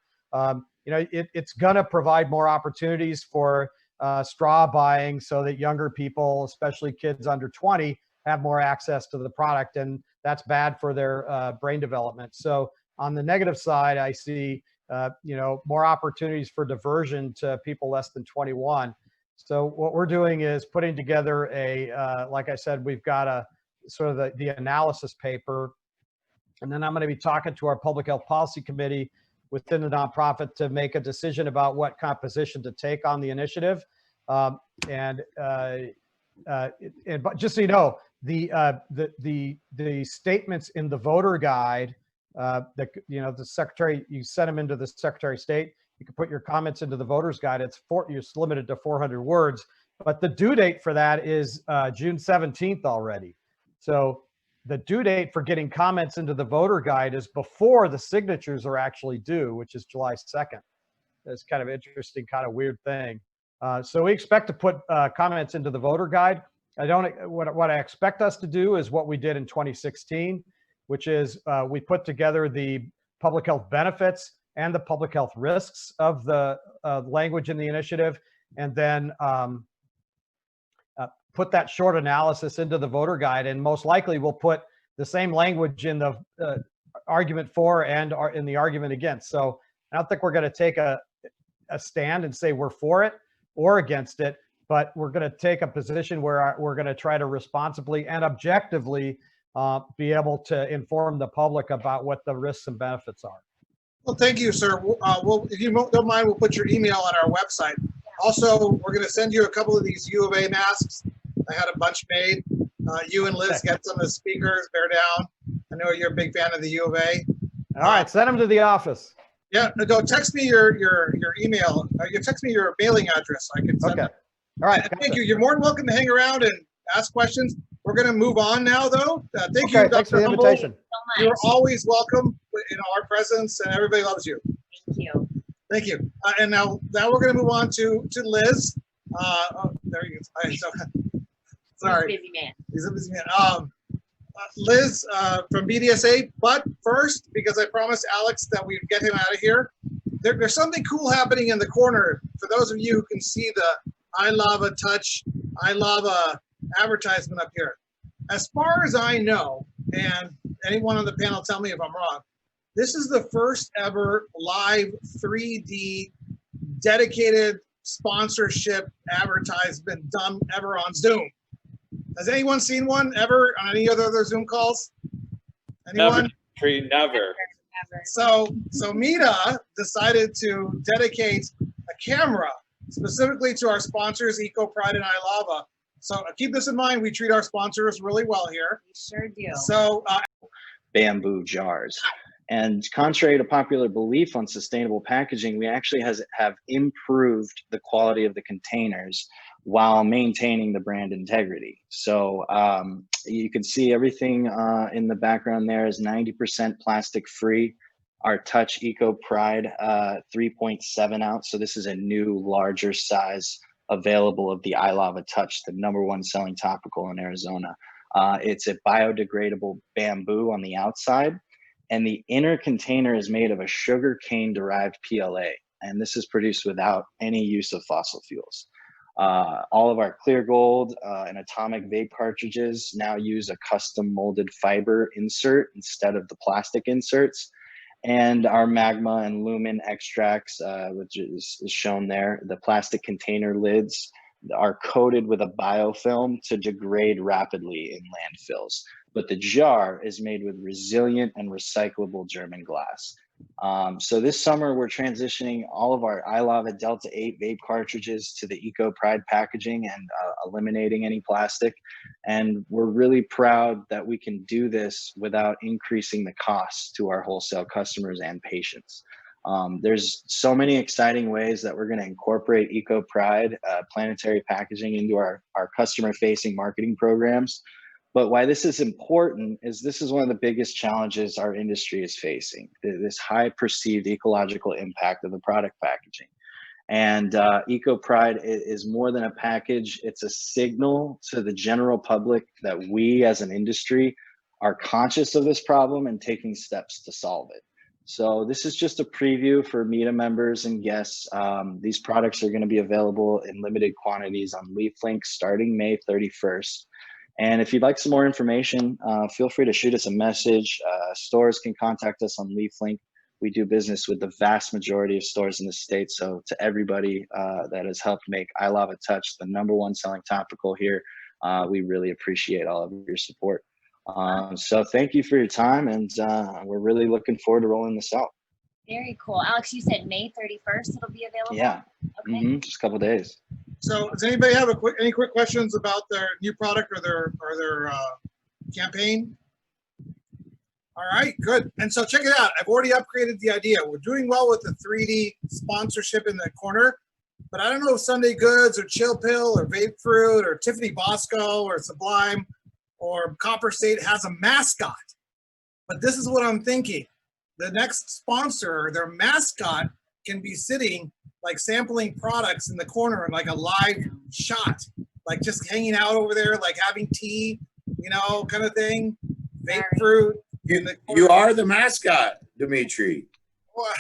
it's going to provide more opportunities for straw buying, so that younger people, especially kids under 20, have more access to the product, and that's bad for their brain development. So on the negative side, I see more opportunities for diversion to people less than 21. So what we're doing is putting together like I said, we've got a sort of the analysis paper, and then I'm going to be talking to our public health policy committee within the nonprofit to make a decision about what composition to take on the initiative. But just so you know, the statements in the voter guide, the secretary, you send them into the Secretary of State. You can put your comments into the voters guide. You're limited to 400 words, but the due date for that is June 17th already. So the due date for getting comments into the voter guide is before the signatures are actually due, which is July 2nd. That's kind of interesting, kind of weird thing. So we expect to put comments into the voter guide. What I expect us to do is what we did in 2016, which is we put together the public health benefits and the public health risks of the language in the initiative, and then put that short analysis into the voter guide. And most likely we'll put the same language in the argument for and in the argument against. So I don't think we're going to take a stand and say we're for it or against it, but we're going to take a position where we're going to try to responsibly and objectively be able to inform the public about what the risks and benefits are. Well, thank you, sir. If you don't mind, we'll put your email on our website. Also, we're going to send you a couple of these U of A masks. I had a bunch made. You and Liz get some of the speakers, bear down. I know you're a big fan of the U of A. All right, send them to the office. Yeah, no, text me your email. You text me your mailing address so I can send them. All right. Thank you. You're more than welcome to hang around and ask questions. We're going to move on now, though. Thank you, Thanks for Dr. the Humble. invitation. You're always welcome in our presence, and everybody loves you. Thank you. Thank you. And now we're going to move on to Liz. There you go. Sorry. Busy man. He's a busy man. Liz from BDSA, but first, because I promised Alex that we'd get him out of here, there's something cool happening in the corner. For those of you who can see the iLava Touch, iLava advertisement up here. As far as I know, and anyone on the panel tell me if I'm wrong, this is the first ever live 3D dedicated sponsorship advertisement done ever on Zoom. Has anyone seen one ever on any other Zoom calls? Anyone? Never. So Mita decided to dedicate a camera specifically to our sponsors, EcoPride and iLava. So keep this in mind. We treat our sponsors really well here. We sure do. So bamboo jars. And contrary to popular belief on sustainable packaging, we actually have improved the quality of the containers while maintaining the brand integrity. So you can see everything in the background there is 90% plastic free. Our Touch EcoPride 3.7 ounce. So this is a new larger size available of the iLava Touch, the #1 selling topical in Arizona. It's a biodegradable bamboo on the outside, and the inner container is made of a sugar cane derived PLA, and this is produced without any use of fossil fuels. All of our clear gold and atomic vape cartridges now use a custom molded fiber insert instead of the plastic inserts. And our magma and lumen extracts, which is shown there, the plastic container lids are coated with a biofilm to degrade rapidly in landfills. But the jar is made with resilient and recyclable German glass. So this summer, we're transitioning all of our iLava Delta 8 vape cartridges to the EcoPride packaging and eliminating any plastic. And we're really proud that we can do this without increasing the costs to our wholesale customers and patients. There's so many exciting ways that we're going to incorporate Eco Pride planetary packaging into our customer-facing marketing programs. But why this is important is this is one of the biggest challenges our industry is facing, this high perceived ecological impact of the product packaging. And Eco Pride is more than a package. It's a signal to the general public that we as an industry are conscious of this problem and taking steps to solve it. So this is just a preview for META members and guests. These products are going to be available in limited quantities on LeafLink starting May 31st. And if you'd like some more information, feel free to shoot us a message. Stores can contact us on LeafLink. We do business with the vast majority of stores in the state. So to everybody that has helped make iLava Touch the #1 selling topical here, we really appreciate all of your support. So thank you for your time, and we're really looking forward to rolling this out. Very cool. Alex, you said May 31st it'll be available? Yeah, Okay. just a couple days. So does anybody have any quick questions about their new product or their campaign? All right, good. And so check it out. I've already upgraded the idea. We're doing well with the 3D sponsorship in the corner, but I don't know if Sunday Goods or Chill Pill or Vape Fruit or Tiffany Bosco or Sublime or Copper State has a mascot. But this is what I'm thinking. The next sponsor, their mascot, can be sitting like sampling products in the corner in like a live shot, like just hanging out over there, like having tea, you know, kind of thing. Vape Fruit. You are the mascot, Dimitri. What?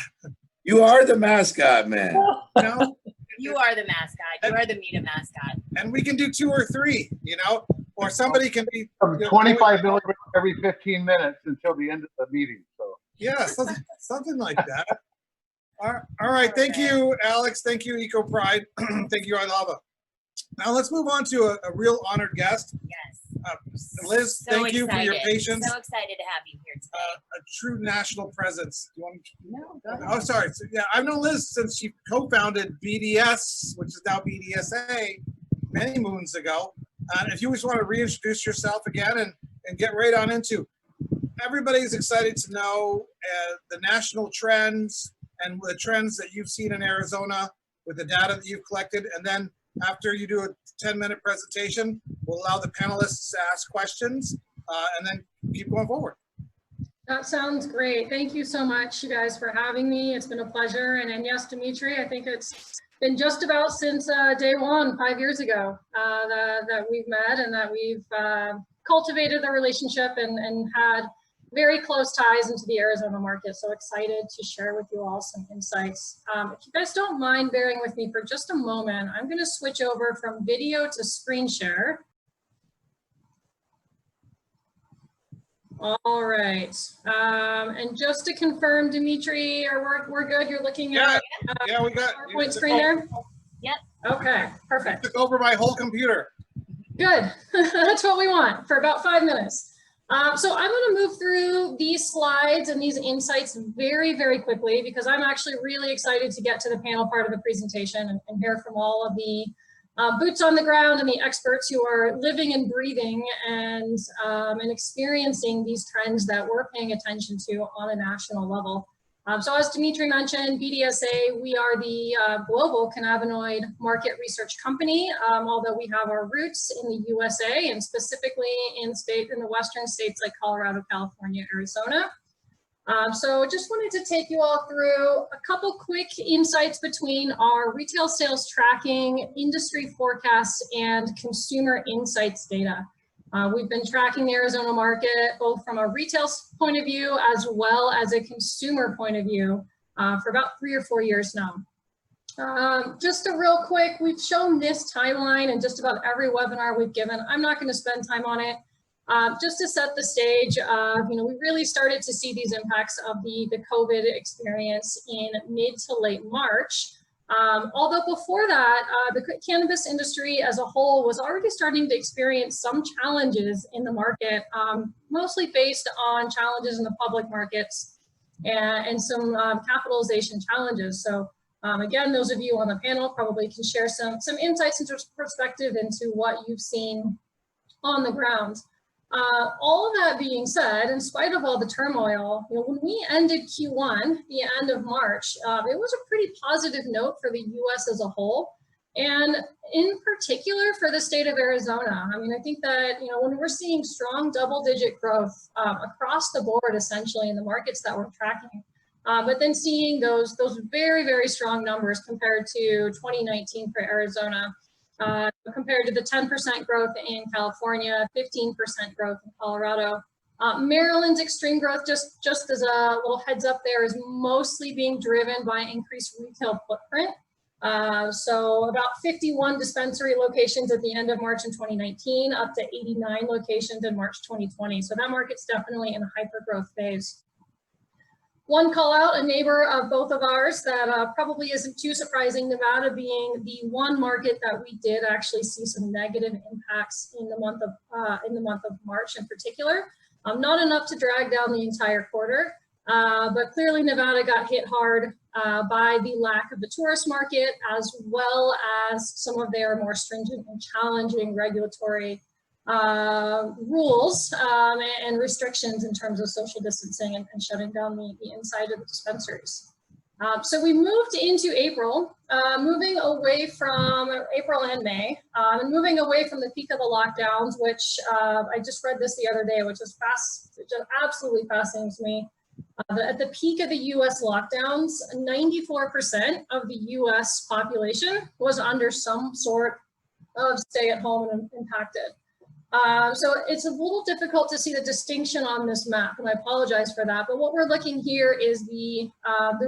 You are the mascot, man. You know? You are the mascot. You are the META mascot. And we can do 2 or 3, you know, or somebody can be 25 milligrams every 15 minutes until the end of the meeting. So yeah, something like that. All right, thank you, Alex. Thank you, Eco Pride. Thank you, iLava. Now let's move on to a real honored guest. Yes. Liz, So thank you for your excited. patience. So excited to have you here today. A true national presence. Do you want No, go ahead. Oh, sorry. So, yeah, I've known Liz since she co-founded BDS, which is now BDSA, many moons ago. If you just want to reintroduce yourself again and get right on into, everybody's excited to know the national trends and the trends that you've seen in Arizona with the data that you've collected. And then after you do a 10-minute presentation, we'll allow the panelists to ask questions and then keep going forward. That sounds great. Thank you so much, you guys, for having me. It's been a pleasure. And yes, Dimitri, I think it's been just about since day one, 5 years ago, that we've met and that we've cultivated the relationship and had very close ties into the Arizona market. So excited to share with you all some insights. If you guys don't mind bearing with me for just a moment, I'm going to switch over from video to screen share. All right. And just to confirm, Dimitri, we're good. You're looking at yeah, we got PowerPoint screen there? Yep. Okay, perfect. Took over my whole computer. Good. That's what we want for about 5 minutes. So I'm going to move through these slides and these insights very, very quickly because I'm actually really excited to get to the panel part of the presentation and hear from all of the boots on the ground and the experts who are living and breathing and experiencing these trends that we're paying attention to on a national level. So as Dimitri mentioned, BDSA, we are the global cannabinoid market research company, although we have our roots in the USA and specifically in the Western states like Colorado, California, Arizona. So just wanted to take you all through a couple quick insights between our retail sales tracking, industry forecasts, and consumer insights data. We've been tracking the Arizona market both from a retail point of view as well as a consumer point of view for about 3 or 4 years now. Just a real quick, we've shown this timeline in just about every webinar we've given. I'm not going to spend time on it. Just to set the stage, we really started to see these impacts of the COVID experience in mid to late March. Although before that, the cannabis industry as a whole was already starting to experience some challenges in the market, mostly based on challenges in the public markets and some capitalization challenges. So again, those of you on the panel probably can share some insights and perspective into what you've seen on the ground. All of that being said, in spite of all the turmoil, when we ended Q1, the end of March, it was a pretty positive note for the U.S. as a whole, and in particular for the state of Arizona. I mean, I think that when we're seeing strong double-digit growth across the board, essentially in the markets that we're tracking, but then seeing those very, very strong numbers compared to 2019 for Arizona. Compared to the 10% growth in California, 15% growth in Colorado. Maryland's extreme growth, just as a little heads up there, is mostly being driven by increased retail footprint. So about 51 dispensary locations at the end of March in 2019, up to 89 locations in March 2020. So that market's definitely in a hyper growth phase. One call out, a neighbor of both of ours that probably isn't too surprising, Nevada being the one market that we did actually see some negative impacts in the month of March in particular. Not enough to drag down the entire quarter, but clearly Nevada got hit hard by the lack of the tourist market, as well as some of their more stringent and challenging regulatory rules and restrictions in terms of social distancing and shutting down the inside of the dispensaries. So we moved into April, moving away from April and May, and moving away from the peak of the lockdowns, which I just read this the other day, which is just absolutely fascinating to me. At the peak of the US lockdowns, 94% of the US population was under some sort of stay-at-home and impacted. So it's a little difficult to see the distinction on this map, and I apologize for that. But what we're looking here is the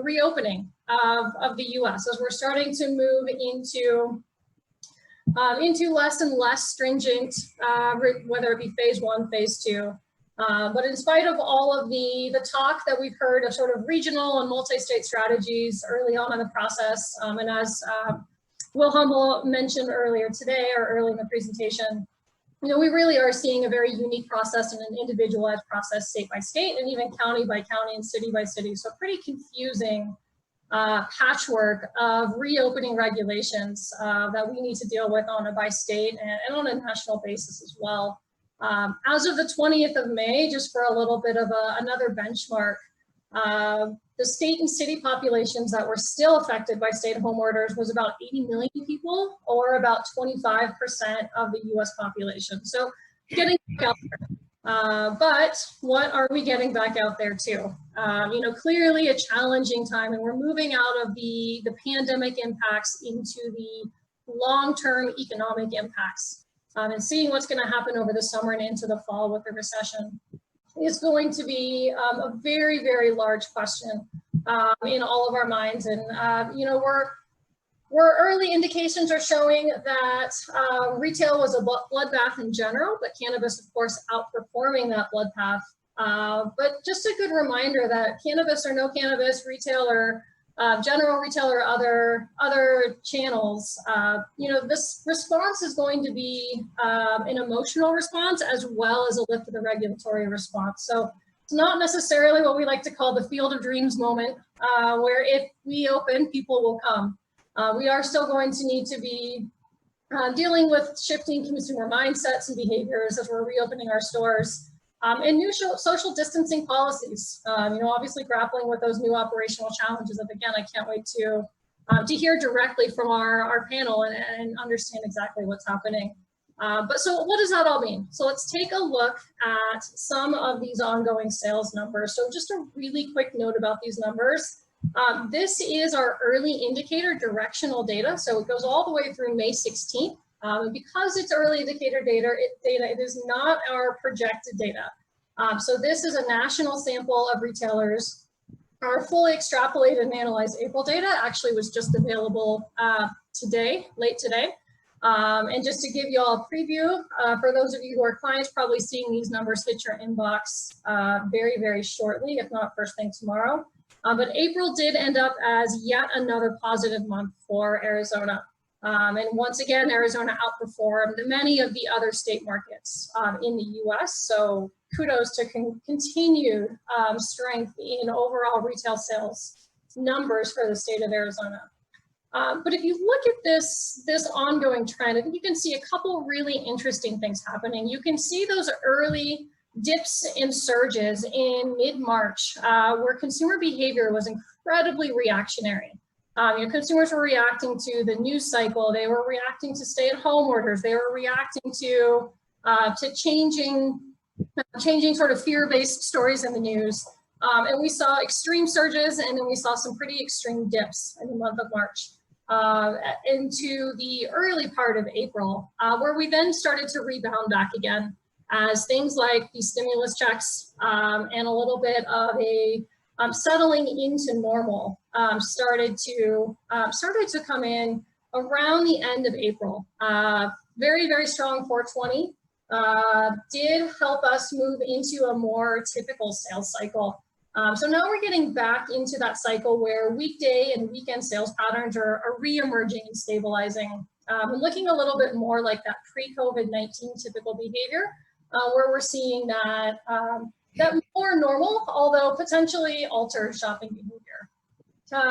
reopening of the U.S. as we're starting to move into less and less stringent, whether it be phase 1, phase 2. But in spite of all of the talk that we've heard of sort of regional and multi-state strategies early on in the process, and as Will Humble mentioned earlier today or early in the presentation, we really are seeing a very unique process and an individualized process state by state and even county by county and city by city. So pretty confusing patchwork of reopening regulations that we need to deal with on a by state and on a national basis as well. As of the 20th of May, just for a little bit of another benchmark, the state and city populations that were still affected by stay-at-home orders was about 80 million people, or about 25% of the US population. So getting back out there. But what are we getting back out there to? Clearly a challenging time, and we're moving out of the pandemic impacts into the long-term economic impacts. And seeing what's going to happen over the summer and into the fall with the recession is going to be a very, very large question in all of our minds. And, we're early indications are showing that retail was a bloodbath in general, but cannabis, of course, outperforming that bloodbath. But just a good reminder that cannabis or no cannabis, retail or general retail or other channels, this response is going to be an emotional response as well as a lift of the regulatory response. So it's not necessarily what we like to call the field of dreams moment, where if we open, people will come. We are still going to need to be dealing with shifting consumer mindsets and behaviors as we're reopening our stores. And new social distancing policies, obviously grappling with those new operational challenges that, again, I can't wait to hear directly from our panel and understand exactly what's happening. But so what does that all mean? So let's take a look at some of these ongoing sales numbers. So just a really quick note about these numbers. This is our early indicator directional data. So it goes all the way through May 16th. Because it's early indicator data, it is not our projected data. So this is a national sample of retailers. Our fully extrapolated and analyzed April data actually was just available late today. And just to give you all a preview, for those of you who are clients, probably seeing these numbers hit your inbox very, very shortly, if not first thing tomorrow. But April did end up as yet another positive month for Arizona. And once again, Arizona outperformed many of the other state markets in the US. So kudos to continued strength in overall retail sales numbers for the state of Arizona. But if you look at this ongoing trend, I think you can see a couple really interesting things happening. You can see those early dips and surges in mid-March, where consumer behavior was incredibly reactionary. Consumers were reacting to the news cycle. They were reacting to stay-at-home orders. They were reacting to changing sort of fear-based stories in the news. And we saw extreme surges, and then we saw some pretty extreme dips in the month of March into the early part of April, where we then started to rebound back again as things like the stimulus checks and a little bit of a settling into normal started to come in around the end of April. Very, very strong 420 did help us move into a more typical sales cycle. So now we're getting back into that cycle where weekday and weekend sales patterns are re-emerging and stabilizing, and looking a little bit more like that pre-COVID-19 typical behavior, where we're seeing that more normal, although potentially altered shopping behavior.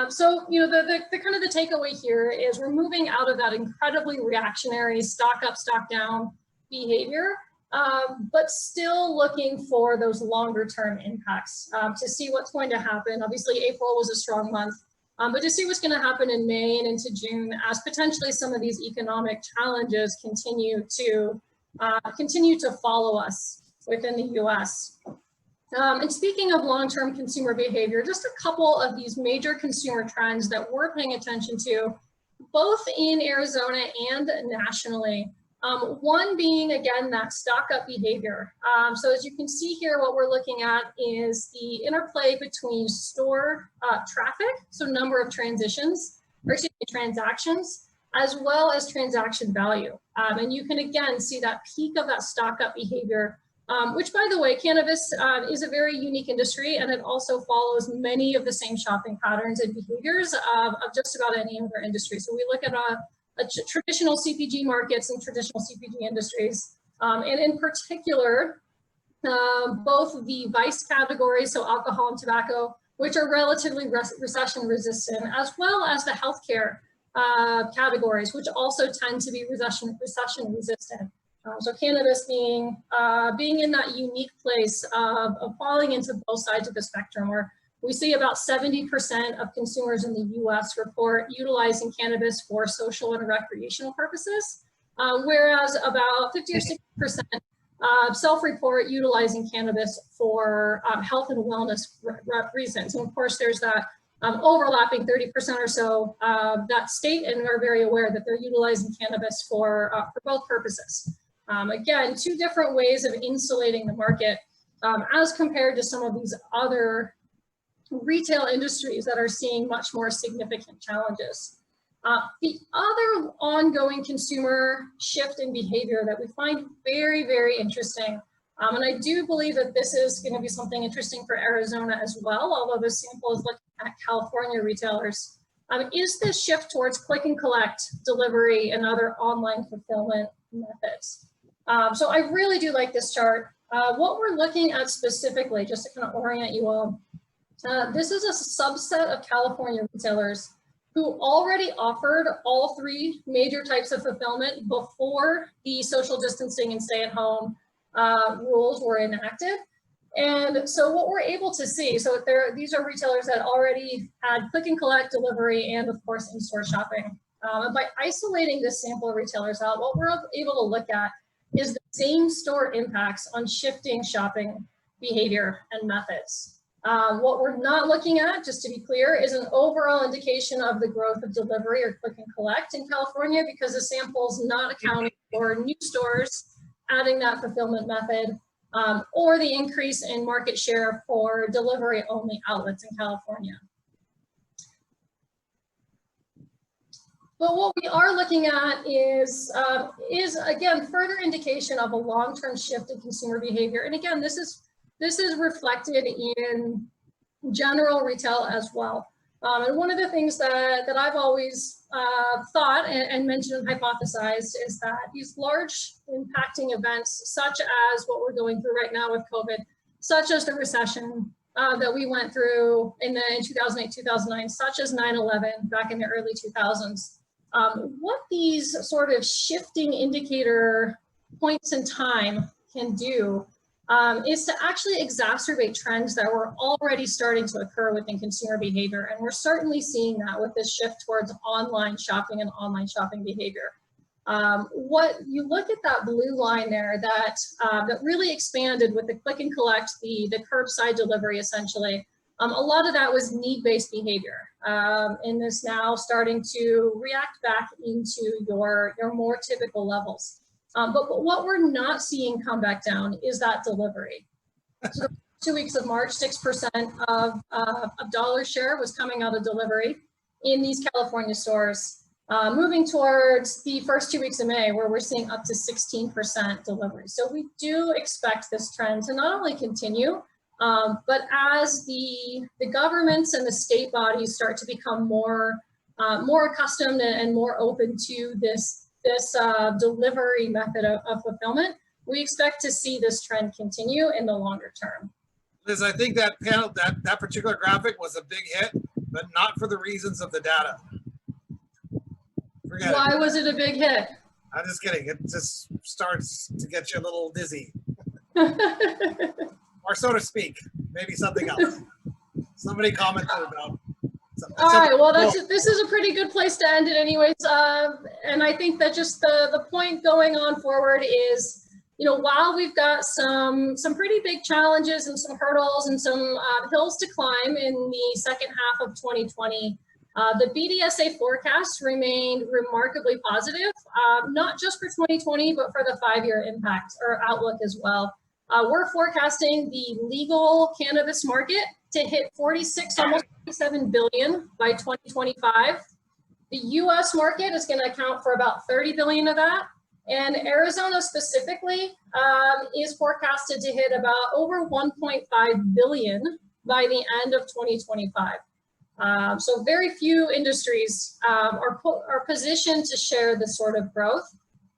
So, the kind of the takeaway here is we're moving out of that incredibly reactionary stock up, stock down behavior, but still looking for those longer term impacts to see what's going to happen. Obviously, April was a strong month, but to see what's going to happen in May and into June as potentially some of these economic challenges continue to follow us within the U.S. And speaking of long-term consumer behavior, just a couple of these major consumer trends that we're paying attention to, both in Arizona and nationally. One being, again, that stock up behavior. So as you can see here, what we're looking at is the interplay between store traffic, so number of transactions, as well as transaction value. And you can, again, see that peak of that stock up behavior, which, by the way, cannabis is a very unique industry, and it also follows many of the same shopping patterns and behaviors of just about any other industry. So we look at traditional CPG markets and traditional CPG industries, and in particular, both the vice categories, so alcohol and tobacco, which are relatively recession resistant, as well as the healthcare categories, which also tend to be recession resistant. So cannabis being in that unique place of falling into both sides of the spectrum, where we see about 70% of consumers in the US report utilizing cannabis for social and recreational purposes, whereas about 50 or 60% self-report utilizing cannabis for health and wellness reasons. And of course, there's that overlapping 30% or so that state and are very aware that they're utilizing cannabis for both purposes. Again, two different ways of insulating the market as compared to some of these other retail industries that are seeing much more significant challenges. The other ongoing consumer shift in behavior that we find very, very interesting, and I do believe that this is going to be something interesting for Arizona as well, although this sample is looking at California retailers, is this shift towards click and collect, delivery, and other online fulfillment methods. So I really do like this chart. What we're looking at specifically, just to kind of orient you all, this is a subset of California retailers who already offered all three major types of fulfillment before the social distancing and stay-at-home rules were enacted. And so what we're able to see, so these are retailers that already had click and collect, delivery, and of course in-store shopping. And by isolating this sample of retailers out, what we're able to look at is the same store impacts on shifting shopping behavior and methods. What we're not looking at, just to be clear, is an overall indication of the growth of delivery or click and collect in California, because the sample's not accounting for new stores adding that fulfillment method, or the increase in market share for delivery only outlets in California. But what we are looking at is again, further indication of a long-term shift in consumer behavior. And again, this is reflected in general retail as well. And one of the things that I've always thought and mentioned and hypothesized is that these large impacting events, such as what we're going through right now with COVID, such as the recession, that we went through in 2008, 2009, such as 9/11 back in the early 2000s, what these sort of shifting indicator points in time can do is to actually exacerbate trends that were already starting to occur within consumer behavior. And we're certainly seeing that with this shift towards online shopping and online shopping behavior. What you look at that blue line there that really expanded with the click and collect, the curbside delivery essentially. A lot of that was need-based behavior, and is now starting to react back into your more typical levels. But what we're not seeing come back down is that delivery. So the 2 weeks of March, 6% of dollar share was coming out of delivery in these California stores. Moving towards the first 2 weeks of May, where we're seeing up to 16% delivery. So we do expect this trend to not only continue, but as the governments and the state bodies start to become more accustomed and more open to this delivery method of fulfillment, we expect to see this trend continue in the longer term. Liz, I think that panel, that particular graphic was a big hit, but not for the reasons of the data. Forget Why it. was it a big hit? I'm just kidding. It just starts to get you a little dizzy. Or so to speak. Maybe something else. Somebody commented about something. All right, well, this is a pretty good place to end it anyways. And I think that just the point going on forward is, while we've got some pretty big challenges and some hurdles and some hills to climb in the second half of 2020, the BDSA forecasts remained remarkably positive, not just for 2020, but for the 5-year impact or outlook as well. We're forecasting the legal cannabis market to hit almost 47 billion by 2025. The US market is going to account for about 30 billion of that. And Arizona specifically is forecasted to hit about over 1.5 billion by the end of 2025. So very few industries are positioned to share this sort of growth.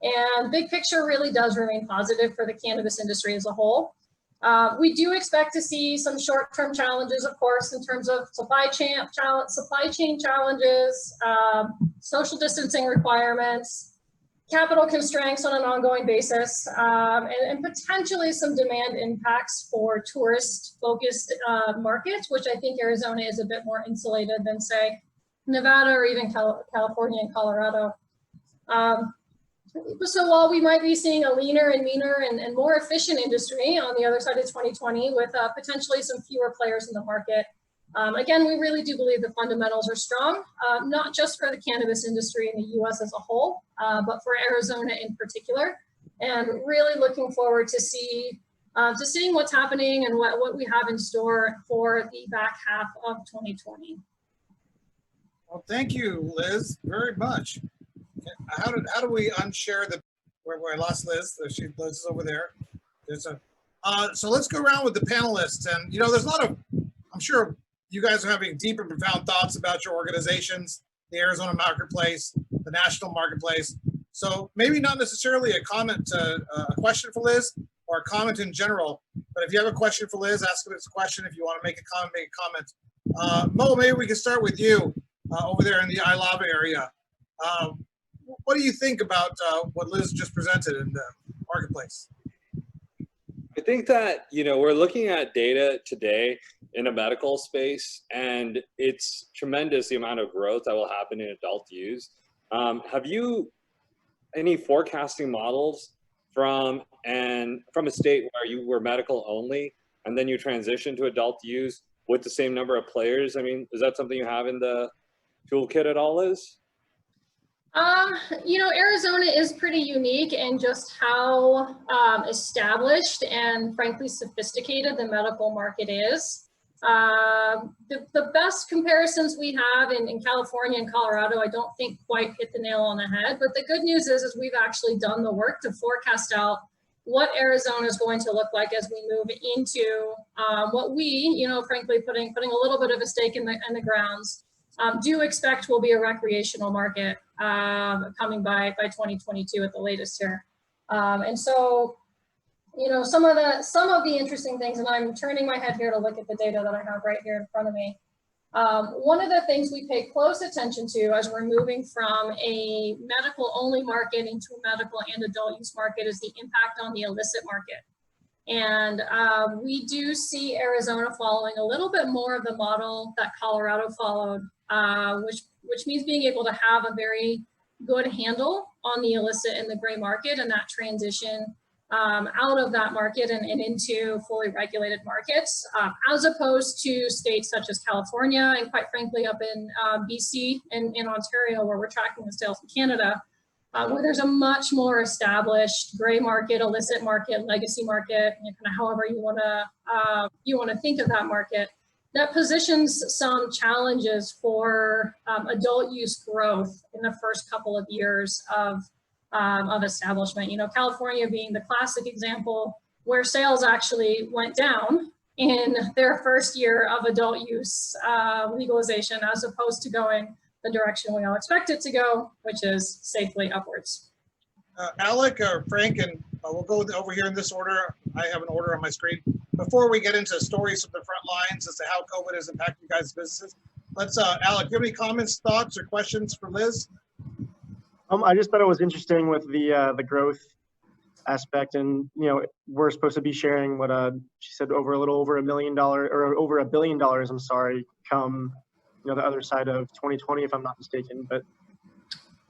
And big picture really does remain positive for the cannabis industry as a whole. We do expect to see some short-term challenges, of course, in terms of supply chain challenges, social distancing requirements, capital constraints on an ongoing basis, and potentially some demand impacts for tourist-focused markets, which I think Arizona is a bit more insulated than, say, Nevada or even California and Colorado. So while we might be seeing a leaner and meaner and more efficient industry on the other side of 2020 with potentially some fewer players in the market, again, we really do believe the fundamentals are strong, not just for the cannabis industry in the US as a whole, but for Arizona in particular, and really looking forward to seeing what's happening and what we have in store for the back half of 2020. Well, thank you, Liz, very much. How do we unshare where I lost Liz? Liz is over there. So let's go around with the panelists, and there's a lot of, I'm sure you guys are having deep and profound thoughts about your organizations, the Arizona marketplace, the national marketplace. So maybe not necessarily a question for Liz, or a comment in general, but if you have a question for Liz, ask her this question. If you want to make a comment, make a comment. Mo, maybe we can start with you over there in the ILAVA area. What do you think about what Liz just presented in the marketplace? I think that, we're looking at data today in a medical space, and it's tremendous the amount of growth that will happen in adult use. Have you any forecasting models from a state where you were medical only and then you transition to adult use with the same number of players? I mean, is that something you have in the toolkit at all, Liz? Arizona is pretty unique in just how established and frankly sophisticated the medical market is. The best comparisons we have in California and Colorado, I don't think quite hit the nail on the head, but the good news is we've actually done the work to forecast out what Arizona is going to look like as we move into what we, frankly, putting a little bit of a stake in the grounds, do expect will be a recreational market coming by 2022 at the latest here. And so you know, some of the interesting things, and I'm turning my head here to look at the data that I have right here in front of me. One of the things we pay close attention to as we're moving from a medical only market into a medical and adult use market is the impact on the illicit market. And we do see Arizona following a little bit more of the model that Colorado followed, which means being able to have a very good handle on the illicit and the gray market and that transition out of that market and into fully regulated markets, as opposed to states such as California and quite frankly up in BC and in Ontario, where we're tracking the sales in Canada, where there's a much more established gray market, illicit market, legacy market, kind of however you want to think of that market, that positions some challenges for adult use growth in the first couple of years of establishment. You know, California being the classic example where sales actually went down in their first year of adult use legalization, as opposed to going the direction we all expect it to go, which is safely upwards. Alec or Frank, and we'll go over here in this order. I have an order on my screen. Before we get into stories from the front lines as to how COVID has impacted you guys' businesses, let's, Alec, do you have any comments, thoughts, or questions for Liz? I just thought it was interesting with the growth aspect, and you know, we're supposed to be sharing what she said, over a little over $1 million or over $1 billion. I'm sorry, come the other side of 2020, if I'm not mistaken.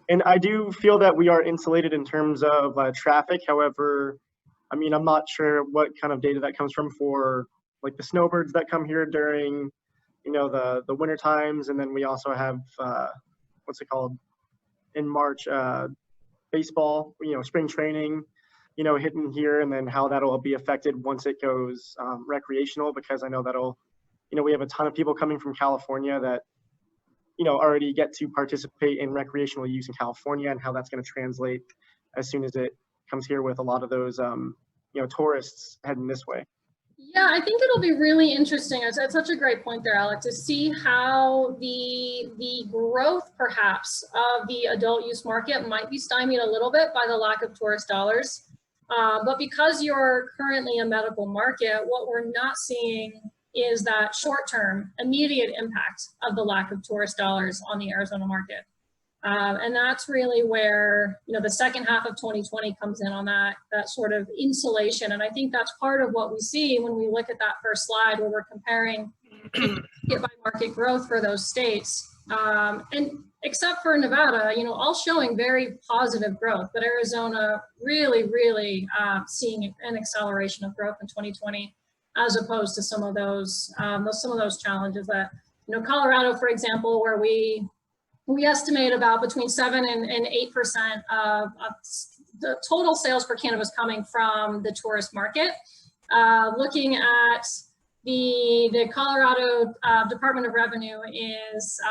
And I do feel that we are insulated in terms of traffic. However, I mean, I'm not sure what kind of data that comes from for like the snowbirds that come here during the winter times, and then we also have what's it called in March, baseball, spring training, hitting here, and then how that'll be affected once it goes recreational, because I know that'll, we have a ton of people coming from California that, already get to participate in recreational use in California, and how that's going to translate as soon as it comes here with a lot of those, tourists heading this way. Yeah, I think it'll be really interesting. It's such a great point there, Alec, to see how the growth perhaps of the adult use market might be stymied a little bit by the lack of tourist dollars. But because you're currently a medical market, what we're not seeing is that short-term immediate impact of the lack of tourist dollars on the Arizona market. And that's really where, the second half of 2020 comes in on that sort of insulation. And I think that's part of what we see when we look at that first slide where we're comparing market by market growth for those states. And except for Nevada, all showing very positive growth, but Arizona really, really seeing an acceleration of growth in 2020, as opposed to some of those challenges that, Colorado, for example, where we estimate about between 7 and 8% of the total sales for cannabis coming from the tourist market. Looking at the Colorado Department of Revenue is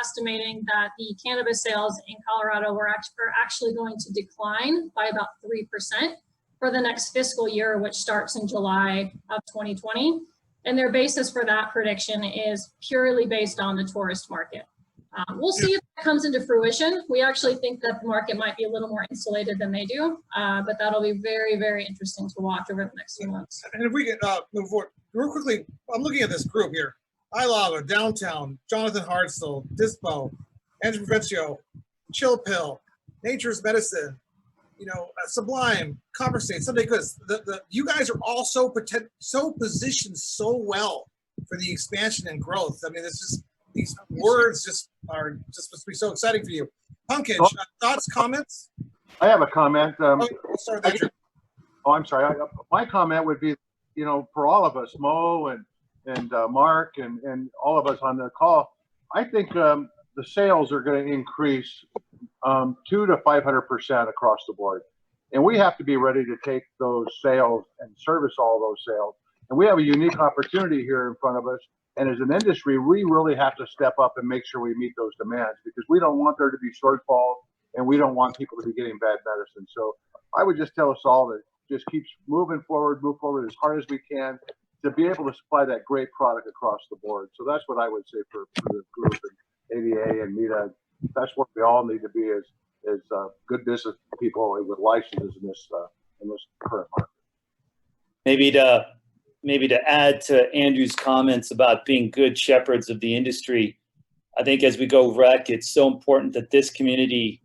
estimating that the cannabis sales in Colorado are actually going to decline by about 3% for the next fiscal year, which starts in July of 2020. And their basis for that prediction is purely based on the tourist market. We'll see if that comes into fruition. We actually think that the market might be a little more insulated than they do, but that'll be very, very interesting to watch over the next few months. And if we can move forward real quickly, I'm looking at this group here: iLava, Downtown, Jonathan Hartzell, Dispo, Andrew Provencio, Chill Pill, Nature's Medicine, Sublime, Copper State, Sunday Goods. You guys are all so positioned so well for the expansion and growth. I mean, it's just, these words just supposed to be so exciting for you. Punkage, thoughts, comments? I have a comment. We'll start with that. I'm sorry. My comment would be, for all of us, Mo and Mark and all of us on the call, I think the sales are going to increase 200 to 500% across the board. And we have to be ready to take those sales and service all those sales. And we have a unique opportunity here in front of us. And as an industry, we really have to step up and make sure we meet those demands, because we don't want there to be shortfalls and we don't want people to be getting bad medicine. So I would just tell us all to just keep moving forward, move forward as hard as we can to be able to supply that great product across the board. So that's what I would say for the group and ADA and META. That's what we all need to be as good business people with licenses in this current market. maybe to add to Andrew's comments about being good shepherds of the industry, I think as we go rec, it's so important that this community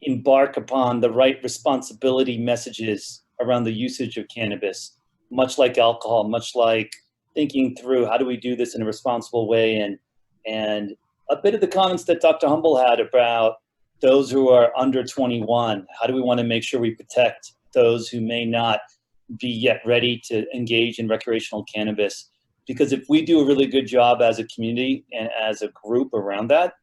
embark upon the right responsibility messages around the usage of cannabis, much like alcohol, much like thinking through how do we do this in a responsible way, and a bit of the comments that Dr. Humble had about those who are under 21. How do we want to make sure we protect those who may not be yet ready to engage in recreational cannabis? Because if we do a really good job as a community and as a group around that,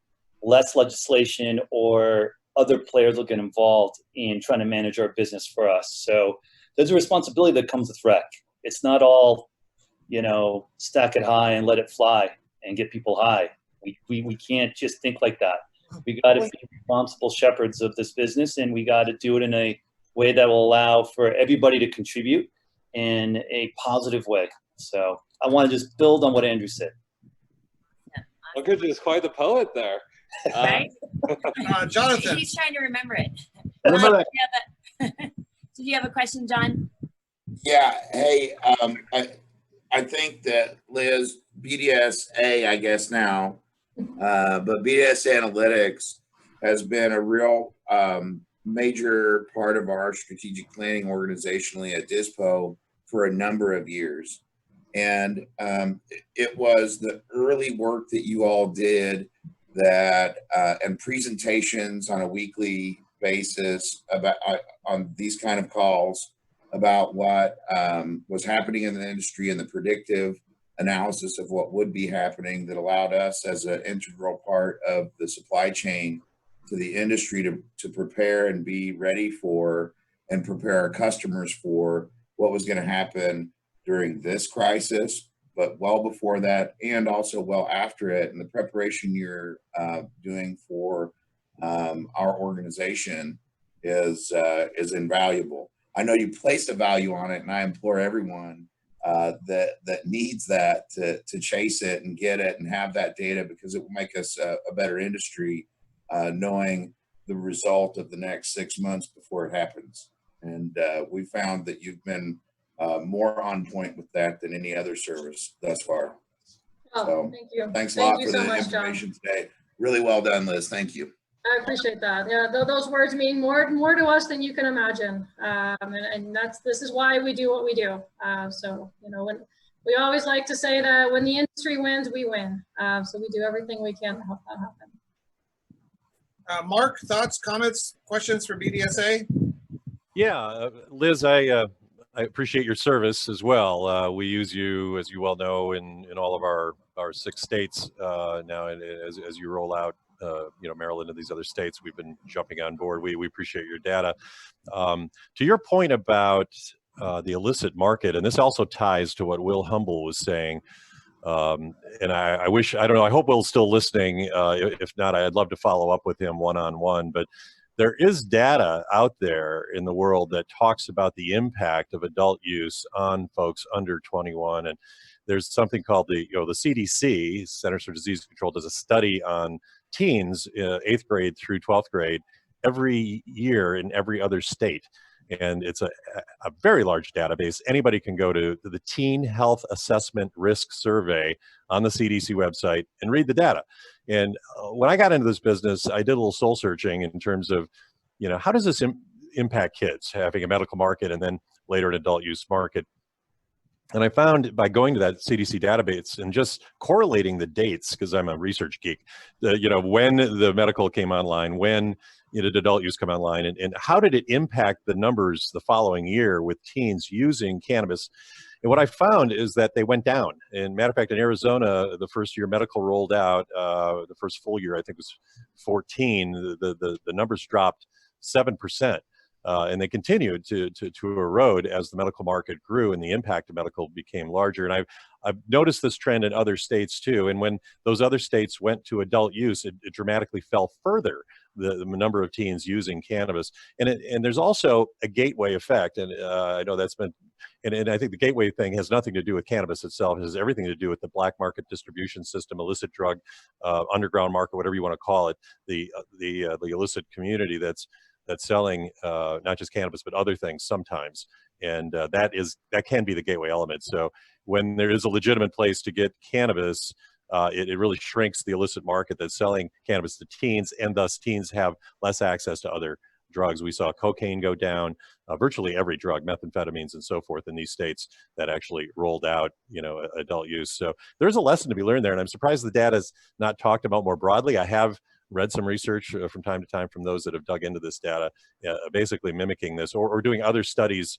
less legislation or other players will get involved in trying to manage our business for us. So there's a responsibility that comes with rec. It's not all, stack it high and let it fly and get people high. We can't just think like that. We got to be responsible shepherds of this business, and we got to do it in a way that will allow for everybody to contribute in a positive way. So I want to just build on what Andrew said. Look at you, is quite the poet there. Right? Jonathan. He's trying to remember it. Remember that. Did you have a question, John? Yeah. Hey, I think that Liz, BDSA, I guess now, but BDS Analytics has been a real major part of our strategic planning organizationally at DISPO for a number of years. And it was the early work that you all did that and presentations on a weekly basis about on these kind of calls about what was happening in the industry and the predictive analysis of what would be happening that allowed us as an integral part of the supply chain to the industry to prepare and be ready for and prepare our customers for what was going to happen during this crisis, but well before that and also well after it. And the preparation you're doing for our organization is invaluable. I know you placed a value on it, and I implore everyone that needs that to chase it and get it and have that data, because it will make us a better industry, knowing the result of the next 6 months before it happens. And we found that you've been more on point with that than any other service thus far. Oh, So thank you. thanks a Thank lot you for so the much, John. information today. Really well done, Liz. Thank you. I appreciate that. Yeah, those words mean more to us than you can imagine. And this is why we do what we do. So, when we always like to say that when the industry wins, we win. So we do everything we can to help that happen. Mark, thoughts, comments, questions for BDSA? Yeah, Liz, I appreciate your service as well. We use you, as you well know, in all of our 6 states now, and as you roll out, Maryland and these other states, we've been jumping on board. We appreciate your data. To your point about the illicit market, and this also ties to what Will Humble was saying. And I don't know, I hope Will's still listening. If not, I'd love to follow up with him one-on-one, but there is data out there in the world that talks about the impact of adult use on folks under 21. And there's something called the CDC, Centers for Disease Control, does a study on teens, 8th grade through 12th grade, every year in every other state. And it's a very large database. Anybody can go to the Teen Health Assessment Risk Survey on the CDC website and read the data. And when I got into this business, I did a little soul searching in terms of, how does this impact kids, having a medical market and then later an adult use market? And I found by going to that CDC database and just correlating the dates, because I'm a research geek, when the medical came online, when did adult use come online, and how did it impact the numbers the following year with teens using cannabis? And what I found is that they went down. And matter of fact, in Arizona, the first year medical rolled out, the first full year, I think was 14, the numbers dropped 7%. And they continued to erode as the medical market grew and the impact of medical became larger. And I've noticed this trend in other states too. And when those other states went to adult use, it dramatically fell further, the number of teens using cannabis. And there's also a gateway effect. And I know that's been, and I think the gateway thing has nothing to do with cannabis itself. It has everything to do with the black market distribution system, illicit drug, underground market, whatever you want to call it, the illicit community that's selling not just cannabis, but other things sometimes. And that can be the gateway element. So when there is a legitimate place to get cannabis, it really shrinks the illicit market that's selling cannabis to teens, and thus teens have less access to other drugs. We saw cocaine go down, virtually every drug, methamphetamines and so forth in these states that actually rolled out, adult use. So there's a lesson to be learned there, and I'm surprised the data is not talked about more broadly. I have read some research from time to time from those that have dug into this data, basically mimicking this or doing other studies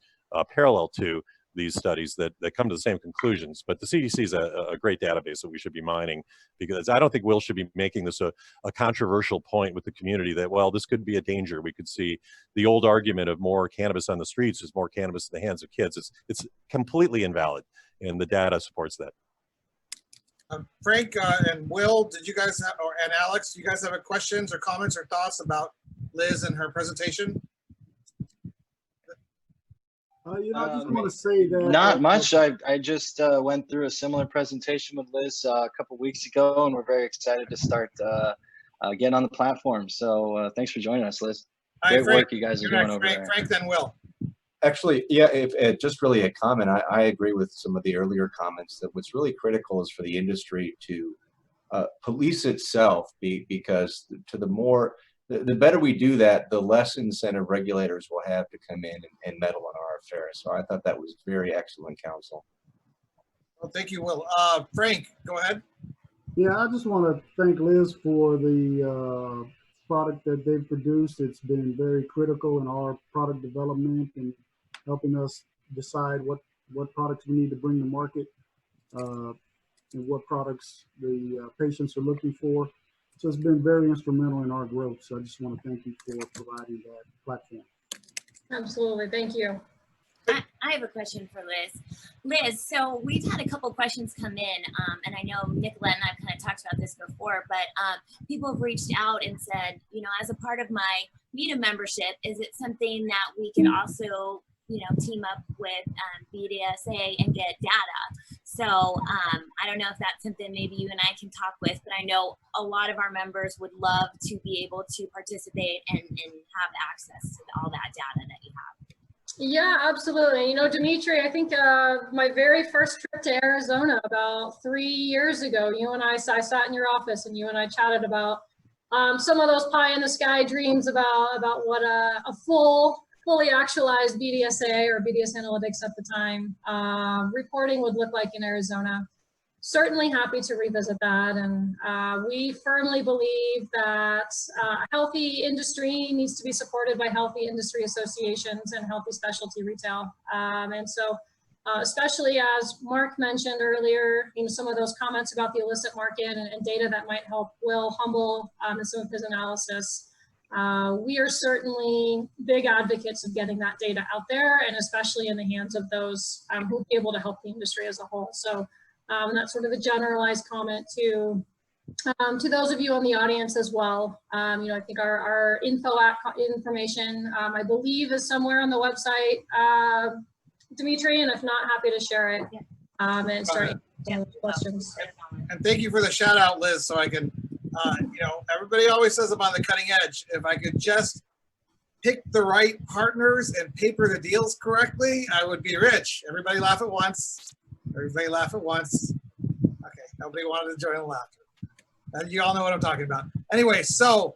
parallel to these studies that come to the same conclusions. But the CDC is a great database that we should be mining, because I don't think Will should be making this a controversial point with the community that, well, this could be a danger. We could see the old argument of more cannabis on the streets is more cannabis in the hands of kids. It's completely invalid, and the data supports that. Frank and Will, did you guys have, and Alex, do you guys have any questions or comments or thoughts about Liz and her presentation? I just want to say that. Not much. I just went through a similar presentation with Liz a couple weeks ago, and we're very excited to start getting on the platform. So thanks for joining us, Liz. Great work you guys are doing over there. Frank, then Will. Actually, yeah, just really a comment. I agree with some of the earlier comments that what's really critical is for the industry to police itself, because the better we do that, the less incentive regulators will have to come in and meddle in our affairs. So I thought that was very excellent counsel. Well, thank you, Will. Frank, go ahead. Yeah, I just want to thank Liz for the product that they've produced. It's been very critical in our product development and helping us decide what products we need to bring to market and what products the patients are looking for. So it's been very instrumental in our growth. So I just want to thank you for providing that platform. Absolutely. Thank you. I have a question for Liz. Liz, so we've had a couple questions come in, and I know Nicolette and I've kind of talked about this before, but people have reached out and said, as a part of my META membership, is it something that we can also, team up with BDSA and get data? So I don't know if that's something maybe you and I can talk with, but I know a lot of our members would love to be able to participate and have access to all that data that you have. Yeah, absolutely. Dimitri, I think my very first trip to Arizona about 3 years ago, you and I sat in your office and you and I chatted about some of those pie in the sky dreams about what a fully actualized BDSA or BDS analytics at the time reporting would look like in Arizona. Certainly happy to revisit that. And we firmly believe that a healthy industry needs to be supported by healthy industry associations and healthy specialty retail. And so especially as Mark mentioned earlier, some of those comments about the illicit market and data that might help Will Humble in some of his analysis. We are certainly big advocates of getting that data out there, and especially in the hands of those who will be able to help the industry as a whole. So that's sort of a generalized comment to those of you on the audience as well. I think our information, I believe, is somewhere on the website, Dimitri, and if not, happy to share it and start answering questions. And thank you for the shout out, Liz, so I can, everybody always says I'm on the cutting edge. If I could just pick the right partners and paper the deals correctly, I would be rich. Everybody laugh at once. Everybody laugh at once. Okay, nobody wanted to join the laughter. You all know what I'm talking about. Anyway, so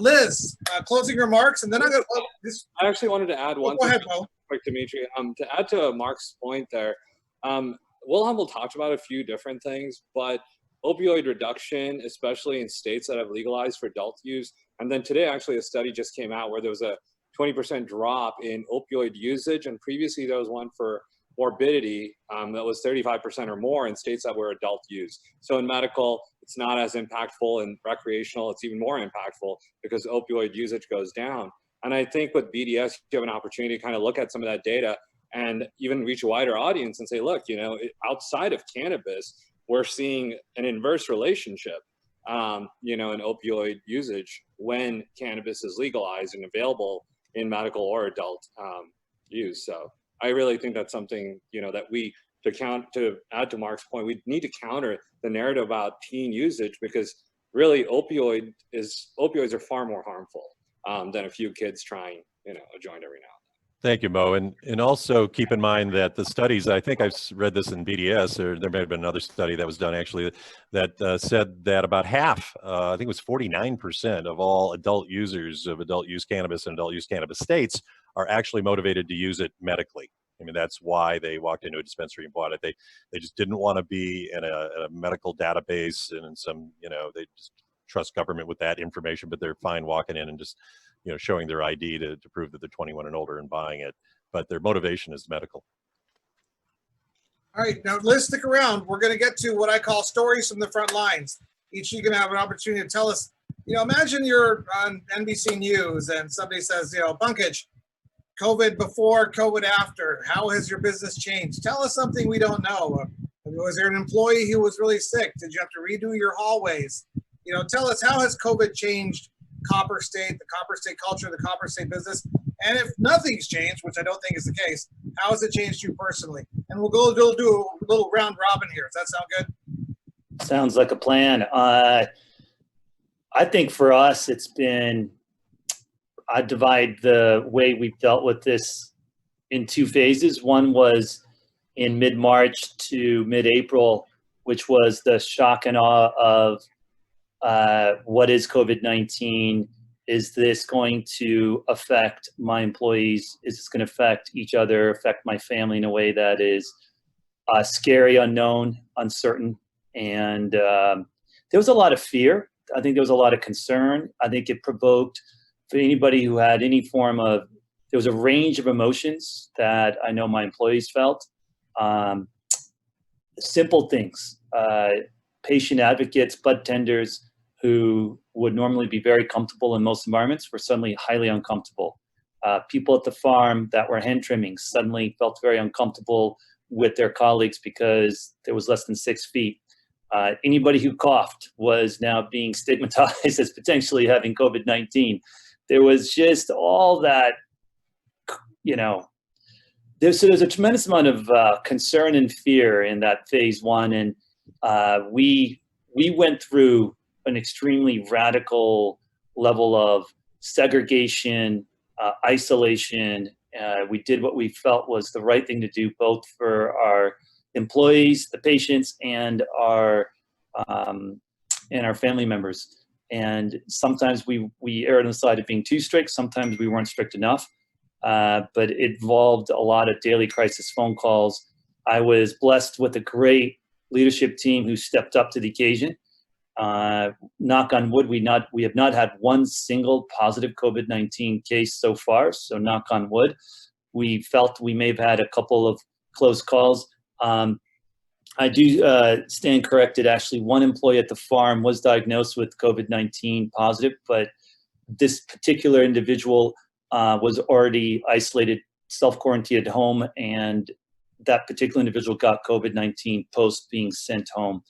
Liz, closing remarks, and then I'm going to. I actually wanted to add one go thing ahead, Will. quick, Dimitri. To add to Mark's point there, Will Humble talked about a few different things, but opioid reduction, especially in states that have legalized for adult use, and then today actually a study just came out where there was a 20% drop in opioid usage, and previously there was one for morbidity that was 35% or more in states that were adult use. So in medical, it's not as impactful. In recreational, it's even more impactful because opioid usage goes down. And I think with BDS, you have an opportunity to kind of look at some of that data and even reach a wider audience and say, look, outside of cannabis, we're seeing an inverse relationship, in opioid usage when cannabis is legalized and available in medical or adult use. So I really think that's something, that we, to add to Mark's point, we need to counter the narrative about teen usage, because really opioids are far more harmful than a few kids trying, a joint every now Thank you, Mo. And also keep in mind that the studies, I think I've read this in BDS, or there may have been another study that was done actually that said that about half, I think it was 49% of all adult users of adult use cannabis and adult use cannabis states are actually motivated to use it medically. I mean, that's why they walked into a dispensary and bought it. They just didn't want to be in a medical database and in some, they just trust government with that information, but they're fine walking in and just showing their ID to prove that they're 21 and older and buying it, but their motivation is medical. All right, now Liz, stick around. We're going to get to what I call stories from the front lines. Each of you can have an opportunity to tell us, imagine you're on NBC News and somebody says, Pankaj, COVID before, COVID after, how has your business changed? Tell us something we don't know. Was there an employee who was really sick? Did you have to redo your hallways? Tell us, how has COVID changed Copper State, the Copper State culture, the Copper State business? And if nothing's changed, which I don't think is the case, how has it changed you personally? And we'll do a little round robin here. Does that sound good? Sounds like a plan. I think for us, it's been, I divide the way we've dealt with this in two phases. One was in mid-March to mid-April, which was the shock and awe of what is COVID-19? Is this going to affect my employees? Is this going to affect each other, affect my family in a way that is scary, unknown, uncertain? And there was a lot of fear. I think there was a lot of concern. I think it provoked, for anybody who had any form of, there was a range of emotions that I know my employees felt. Simple things, patient advocates, bud tenders, who would normally be very comfortable in most environments were suddenly highly uncomfortable. People at the farm that were hand trimming suddenly felt very uncomfortable with their colleagues because there was less than 6 feet. Anybody who coughed was now being stigmatized as potentially having COVID-19. There was just all that, there's a tremendous amount of concern and fear in that phase one. And we went through an extremely radical level of segregation, isolation. We did what we felt was the right thing to do, both for our employees, the patients, and our family members. And sometimes we erred on the side of being too strict. Sometimes we weren't strict enough. But it involved a lot of daily crisis phone calls. I was blessed with a great leadership team who stepped up to the occasion. Knock on wood, we have not had one single positive COVID-19 case so far, so knock on wood. We felt we may have had a couple of close calls. I do stand corrected. Actually, one employee at the farm was diagnosed with COVID-19 positive, but this particular individual was already isolated, self-quarantined at home, and that particular individual got COVID-19 post being sent home.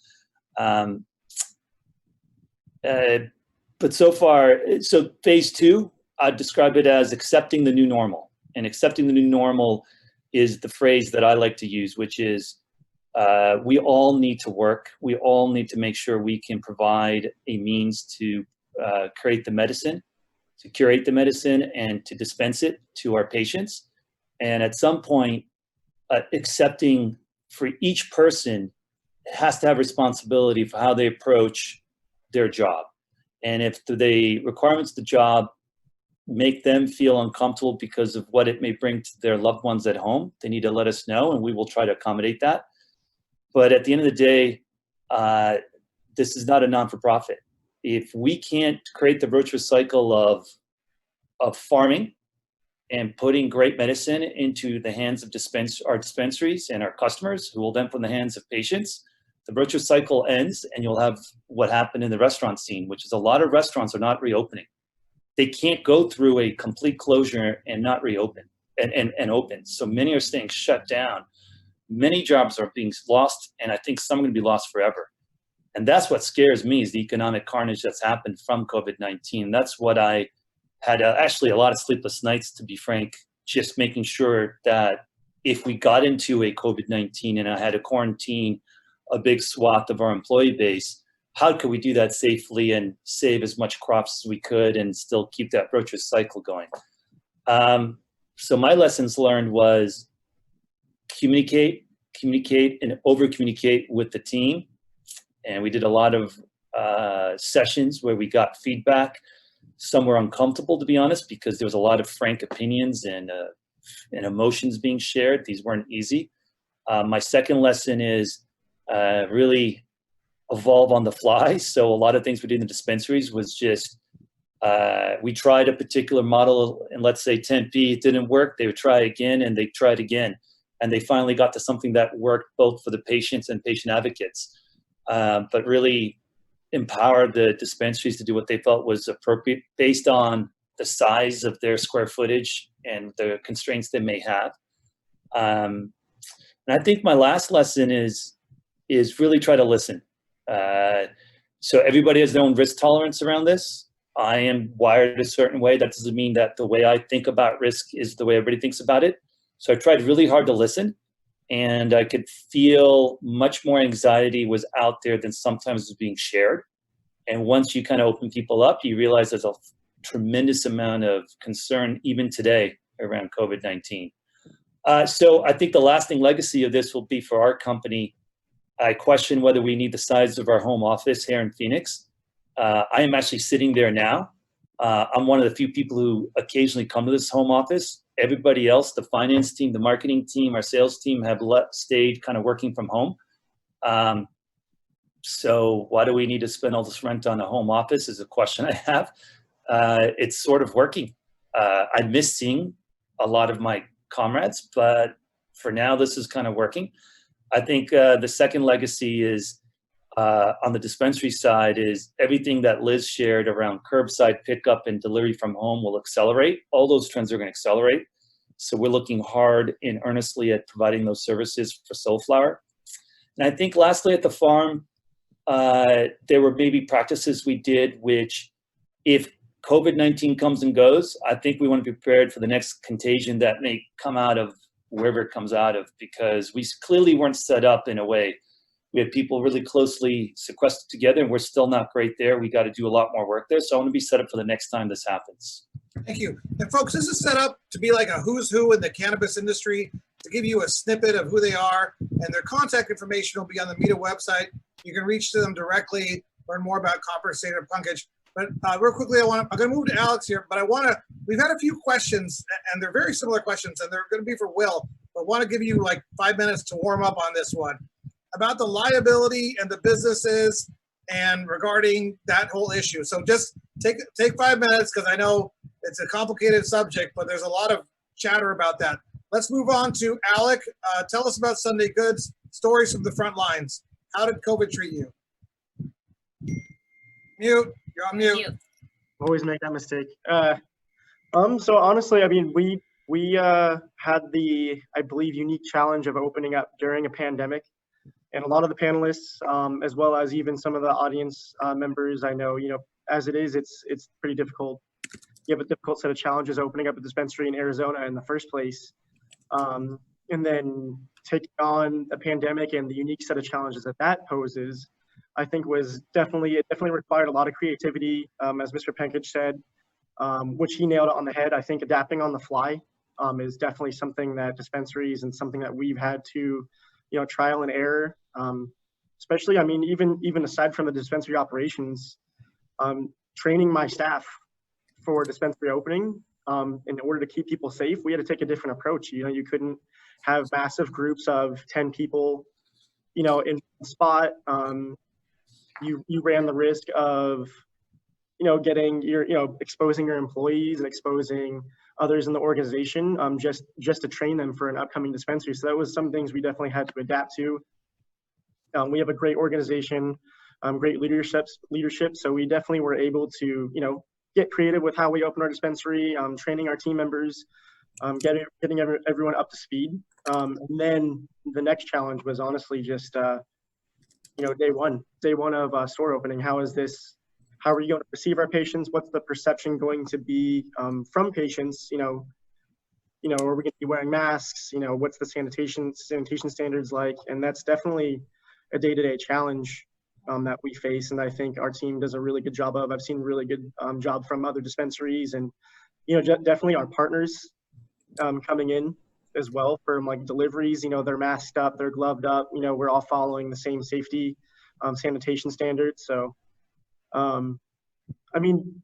But so far, so phase two, I'd describe it as accepting the new normal. And accepting the new normal is the phrase that I like to use, which is we all need to work. We all need to make sure we can provide a means to create the medicine, to curate the medicine, and to dispense it to our patients. And at some point, accepting for each person has to have responsibility for how they approach their job. And if the requirements of the job make them feel uncomfortable because of what it may bring to their loved ones at home, they need to let us know, and we will try to accommodate that. But at the end of the day, this is not a non-for-profit. If we can't create the virtuous cycle of farming and putting great medicine into the hands of our dispensaries and our customers, who will then put in the hands of patients, the virtuous cycle ends, and you'll have what happened in the restaurant scene, which is a lot of restaurants are not reopening. They can't go through a complete closure and not reopen and open. So many are staying shut down. Many jobs are being lost, and I think some are going to be lost forever. And that's what scares me, is the economic carnage that's happened from COVID-19. That's what I had actually a lot of sleepless nights, to be frank, just making sure that if we got into a COVID-19 and I had to quarantine a big swath of our employee base, how could we do that safely and save as much crops as we could and still keep that virtuous cycle going? So my lessons learned was communicate, and over communicate with the team. And we did a lot of sessions where we got feedback. Some were uncomfortable, to be honest, because there was a lot of frank opinions and emotions being shared. These weren't easy. My second lesson is really evolve on the fly. So a lot of things we did in the dispensaries was just, we tried a particular model in, let's say, Tempe, it didn't work. They would try again and they tried again. And they finally got to something that worked both for the patients and patient advocates, but really empowered the dispensaries to do what they felt was appropriate based on the size of their square footage and the constraints they may have. And I think my last lesson is really try to listen. So everybody has their own risk tolerance around this. I am wired a certain way. That doesn't mean that the way I think about risk is the way everybody thinks about it. So I tried really hard to listen, and I could feel much more anxiety was out there than sometimes was being shared. And once you kind of open people up, you realize there's a tremendous amount of concern even today around COVID-19. So I think the lasting legacy of this will be for our company. I question whether we need the size of our home office here in Phoenix. I am actually sitting there now. I'm one of the few people who occasionally come to this home office. Everybody else, the finance team, the marketing team, our sales team have stayed kind of working from home. So why do we need to spend all this rent on a home office is a question I have. It's sort of working. I miss seeing a lot of my comrades, but for now, this is kind of working. I think the second legacy is on the dispensary side is everything that Liz shared around curbside pickup and delivery from home will accelerate. All those trends are going to accelerate. So we're looking hard and earnestly at providing those services for Soulflower. And I think lastly at the farm, there were maybe practices we did which if COVID-19 comes and goes, I think we want to be prepared for the next contagion that may come out of wherever it comes out of, because we clearly weren't set up in a way. We had people really closely sequestered together, and we're still not great there. We got to do a lot more work there. So I want to be set up for the next time this happens. Thank you. And folks, this is set up to be like a who's who in the cannabis industry, to give you a snippet of who they are, and their contact information will be on the Mita website. You can reach to them directly, learn more about Copper, Seder, Punkage. But real quickly, I'm going to move to Alex here, but we've had a few questions, and they're very similar questions, and they're going to be for Will, but want to give you like 5 minutes to warm up on this one. About the liability and the businesses and regarding that whole issue. So just take 5 minutes, because I know it's a complicated subject, but there's a lot of chatter about that. Let's move on to Alec. Tell us about Sunday Goods, stories from the front lines. How did COVID treat you? Mute. You're on mute. Always make that mistake. So honestly, I mean, we had the, I believe, unique challenge of opening up during a pandemic. And a lot of the panelists, as well as even some of the audience members, I know, as it is, it's pretty difficult. You have a difficult set of challenges opening up a dispensary in Arizona in the first place. And then taking on a pandemic and the unique set of challenges that poses, I think it definitely required a lot of creativity, as Mr. Pankage said, which he nailed it on the head. I think adapting on the fly is definitely something that dispensaries and something that we've had to, trial and error, especially, I mean, even aside from the dispensary operations, training my staff for dispensary opening, in order to keep people safe, we had to take a different approach. You couldn't have massive groups of 10 people, in one spot. You ran the risk of, exposing your employees and exposing others in the organization, just to train them for an upcoming dispensary. So that was some things we definitely had to adapt to. We have a great organization, great leadership. So we definitely were able to, get creative with how we open our dispensary, training our team members, getting everyone up to speed. And then the next challenge was honestly just, day one of store opening. How are we going to receive our patients? What's the perception going to be from patients? Are we going to be wearing masks? What's the sanitation standards like? And that's definitely a day-to-day challenge that we face. And I think our team does a really good job of. I've seen really good job from other dispensaries, and definitely our partners coming in as well for like deliveries. You know, they're masked up, they're gloved up. You know, we're all following the same safety sanitation standards. So, I mean,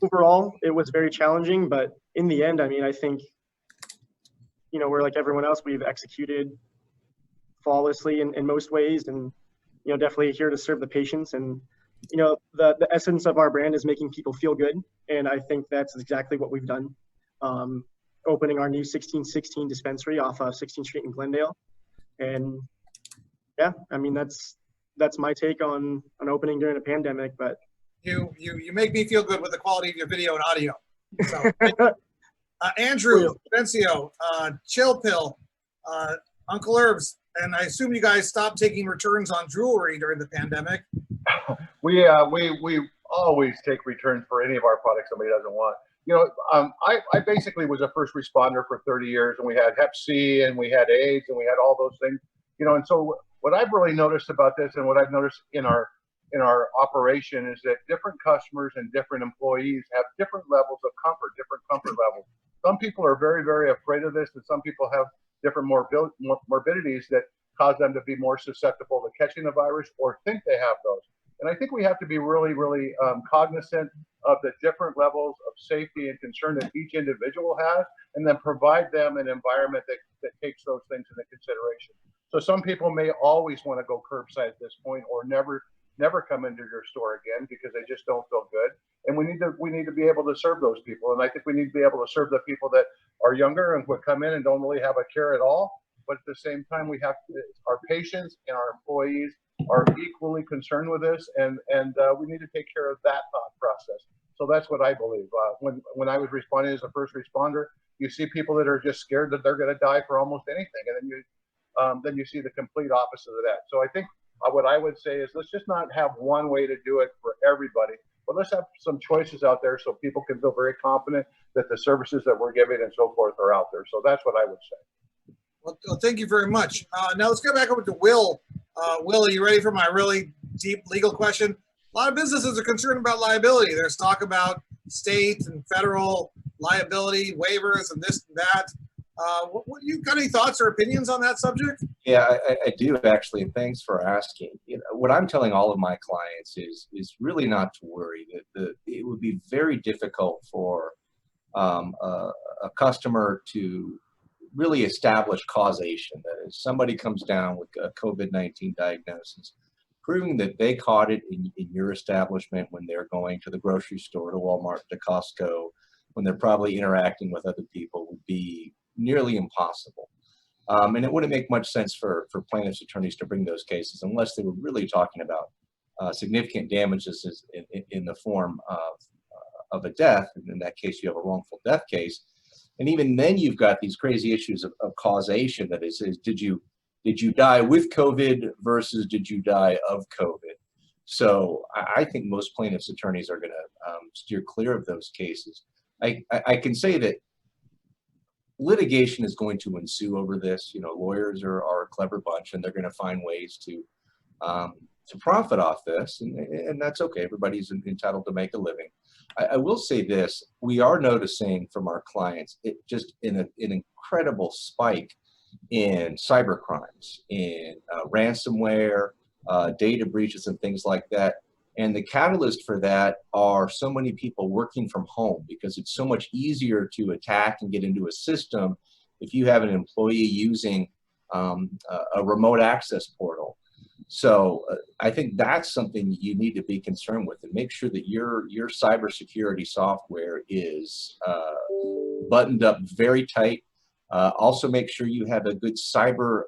overall, it was very challenging, but in the end, I mean, I think, you know, we're like everyone else, we've executed flawlessly in most ways, and, you know, definitely here to serve the patients. And, you know, the essence of our brand is making people feel good. And I think that's exactly what we've done. Opening our new 1616 dispensary off of 16th Street in Glendale. And yeah, I mean, that's my take on opening during a pandemic, but You make me feel good with the quality of your video and audio. So, Andrew, Vencio, Chill Pill, Uncle Herbs, and I assume you guys stopped taking returns on jewelry during the pandemic. We always take returns for any of our products somebody doesn't want. You know, I basically was a first responder for 30 years, and we had Hep C, and we had AIDS, and we had all those things. You know, and so what I've really noticed about this, and what I've noticed in our operation, is that different customers and different employees have different levels of comfort, different comfort levels. Some people are very, very afraid of this, and some people have different morbidities that cause them to be more susceptible to catching the virus or think they have those. And I think we have to be really, really cognizant of the different levels of safety and concern that each individual has, and then provide them an environment that takes those things into consideration. So some people may always want to go curbside at this point, or never come into your store again because they just don't feel good. And we need to be able to serve those people. And I think we need to be able to serve the people that are younger and would come in and don't really have a care at all. But at the same time, we have our patients and our employees are equally concerned with this, and we need to take care of that thought process. So that's what I believe. When I was responding as a first responder, you see people that are just scared that they're going to die for almost anything, and then you see the complete opposite of that. So I think what I would say is, let's just not have one way to do it for everybody, but let's have some choices out there so people can feel very confident that the services that we're giving and so forth are out there. So that's what I would say. Well, thank you very much. Now let's go back over to Will. Will, are you ready for my really deep legal question? A lot of businesses are concerned about liability. There's talk about state and federal liability waivers and this and that. What you got any thoughts or opinions on that subject? Yeah, I do actually. And thanks for asking. You know, what I'm telling all of my clients is really not to worry. That it would be very difficult for a customer to really establish causation. That is, somebody comes down with a COVID-19 diagnosis, proving that they caught it in your establishment when they're going to the grocery store, to Walmart, to Costco, when they're probably interacting with other people, would be nearly impossible. And it wouldn't make much sense for plaintiffs' attorneys to bring those cases unless they were really talking about significant damages in the form of a death. And in that case, you have a wrongful death case. And even then, you've got these crazy issues of causation. That is, did you die with COVID versus did you die of COVID? So I think most plaintiffs' attorneys are going to steer clear of those cases. I can say that litigation is going to ensue over this. You know, lawyers are a clever bunch, and they're going to find ways to profit off this, and that's okay. Everybody's entitled to make a living. I will say this: we are noticing from our clients just an incredible spike in cyber crimes, in ransomware, data breaches, and things like that. And the catalyst for that are so many people working from home, because it's so much easier to attack and get into a system if you have an employee using a remote access portal. So I think that's something you need to be concerned with, and make sure that your cybersecurity software is buttoned up very tight. Also make sure you have a good cyber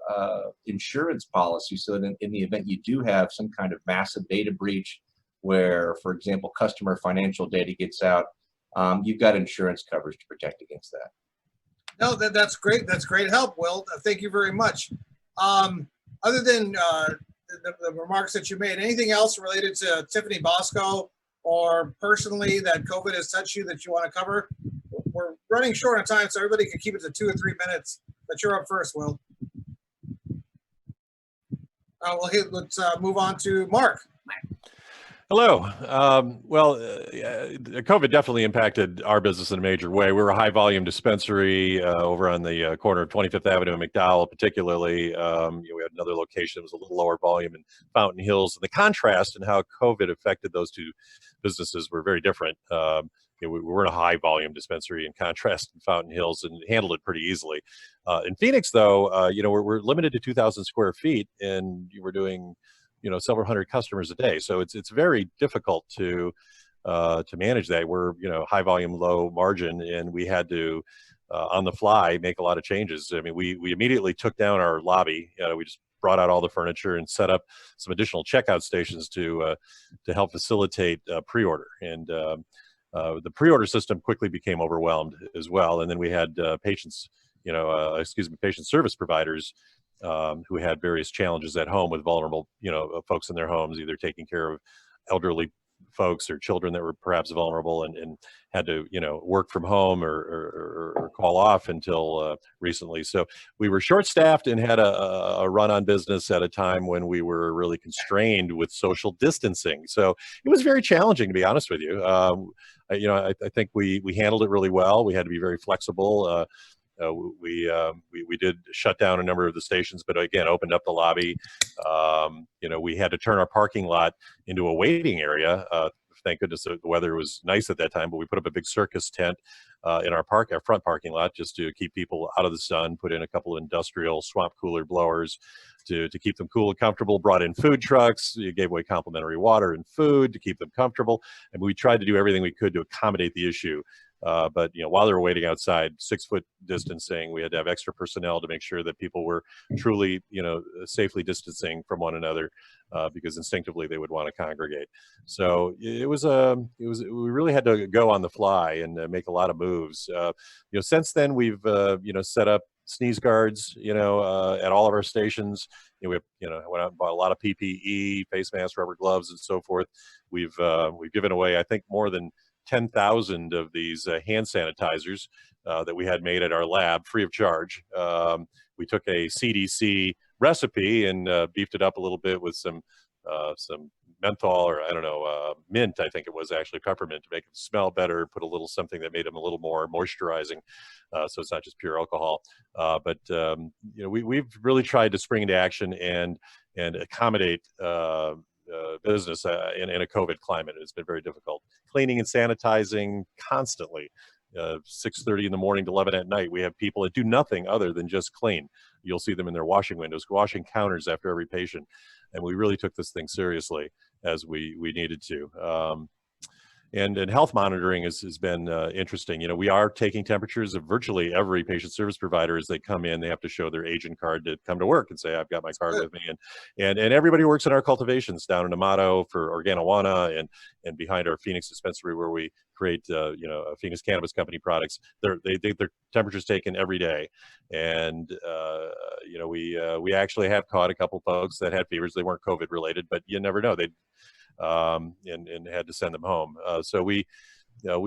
insurance policy, so that in the event you do have some kind of massive data breach where, for example, customer financial data gets out, you've got insurance coverage to protect against that. No, that's great. That's great help, Will. Thank you very much. Other than the remarks that you made, anything else related to Tiffany Bosco or personally that COVID has touched you that you want to cover? We're running short on time, so everybody can keep it to 2 or 3 minutes. But you're up first, Will. Let's move on to Mark. Hello. COVID definitely impacted our business in a major way. We were a high volume dispensary over on the corner of 25th Avenue and McDowell, particularly. We had another location that was a little lower volume in Fountain Hills. And the contrast in how COVID affected those two businesses were very different. We were in a high volume dispensary in contrast in Fountain Hills and handled it pretty easily. In Phoenix, though, we're limited to 2,000 square feet, and we're doing several hundred customers a day. So it's very difficult to manage that. We're, high volume, low margin, and we had to, on the fly, make a lot of changes. I mean, we immediately took down our lobby. We just brought out all the furniture and set up some additional checkout stations to help facilitate pre-order. And the pre-order system quickly became overwhelmed as well. And then we had patient service providers who had various challenges at home with vulnerable, folks in their homes, either taking care of elderly folks or children that were perhaps vulnerable and had to, work from home or call off until recently. So we were short-staffed and had a run on business at a time when we were really constrained with social distancing. So it was very challenging, to be honest with you. I think we handled it really well. We had to be very flexible. We did shut down a number of the stations, but again, opened up the lobby. We had to turn our parking lot into a waiting area. Thank goodness the weather was nice at that time, but we put up a big circus tent in our front parking lot just to keep people out of the sun, put in a couple of industrial swamp cooler blowers to keep them cool and comfortable, brought in food trucks, gave away complimentary water and food to keep them comfortable. And we tried to do everything we could to accommodate the issue. But while they were waiting outside, 6-foot distancing, we had to have extra personnel to make sure that people were truly, safely distancing from one another, because instinctively they would want to congregate. So we really had to go on the fly and make a lot of moves. Since then we've, set up sneeze guards, at all of our stations. We went out and bought a lot of PPE, face masks, rubber gloves, and so forth. We've given away, I think, more than 10,000 of these hand sanitizers that we had made at our lab free of charge. We took a CDC recipe and beefed it up a little bit with some menthol, or mint, I think it was actually peppermint, to make them smell better, put a little something that made them a little more moisturizing, so it's not just pure alcohol. But we've really tried to spring into action and accommodate business in a COVID climate. It's been very difficult. Cleaning and sanitizing constantly. 6:30 in the morning to 11 at night. We have people that do nothing other than just clean. You'll see them in their washing windows, washing counters after every patient. And we really took this thing seriously, as we needed to. And health monitoring has been interesting. We are taking temperatures of virtually every patient service provider as they come in. They have to show their agent card to come to work and say, I've got my card with me. And everybody who works in our cultivations down in Amato for Organowana and behind our Phoenix dispensary where we create, Phoenix Cannabis Company products, their temperatures taken every day. And, we actually have caught a couple folks that had fevers. They weren't COVID related, but you never know. And had to send them home. So we've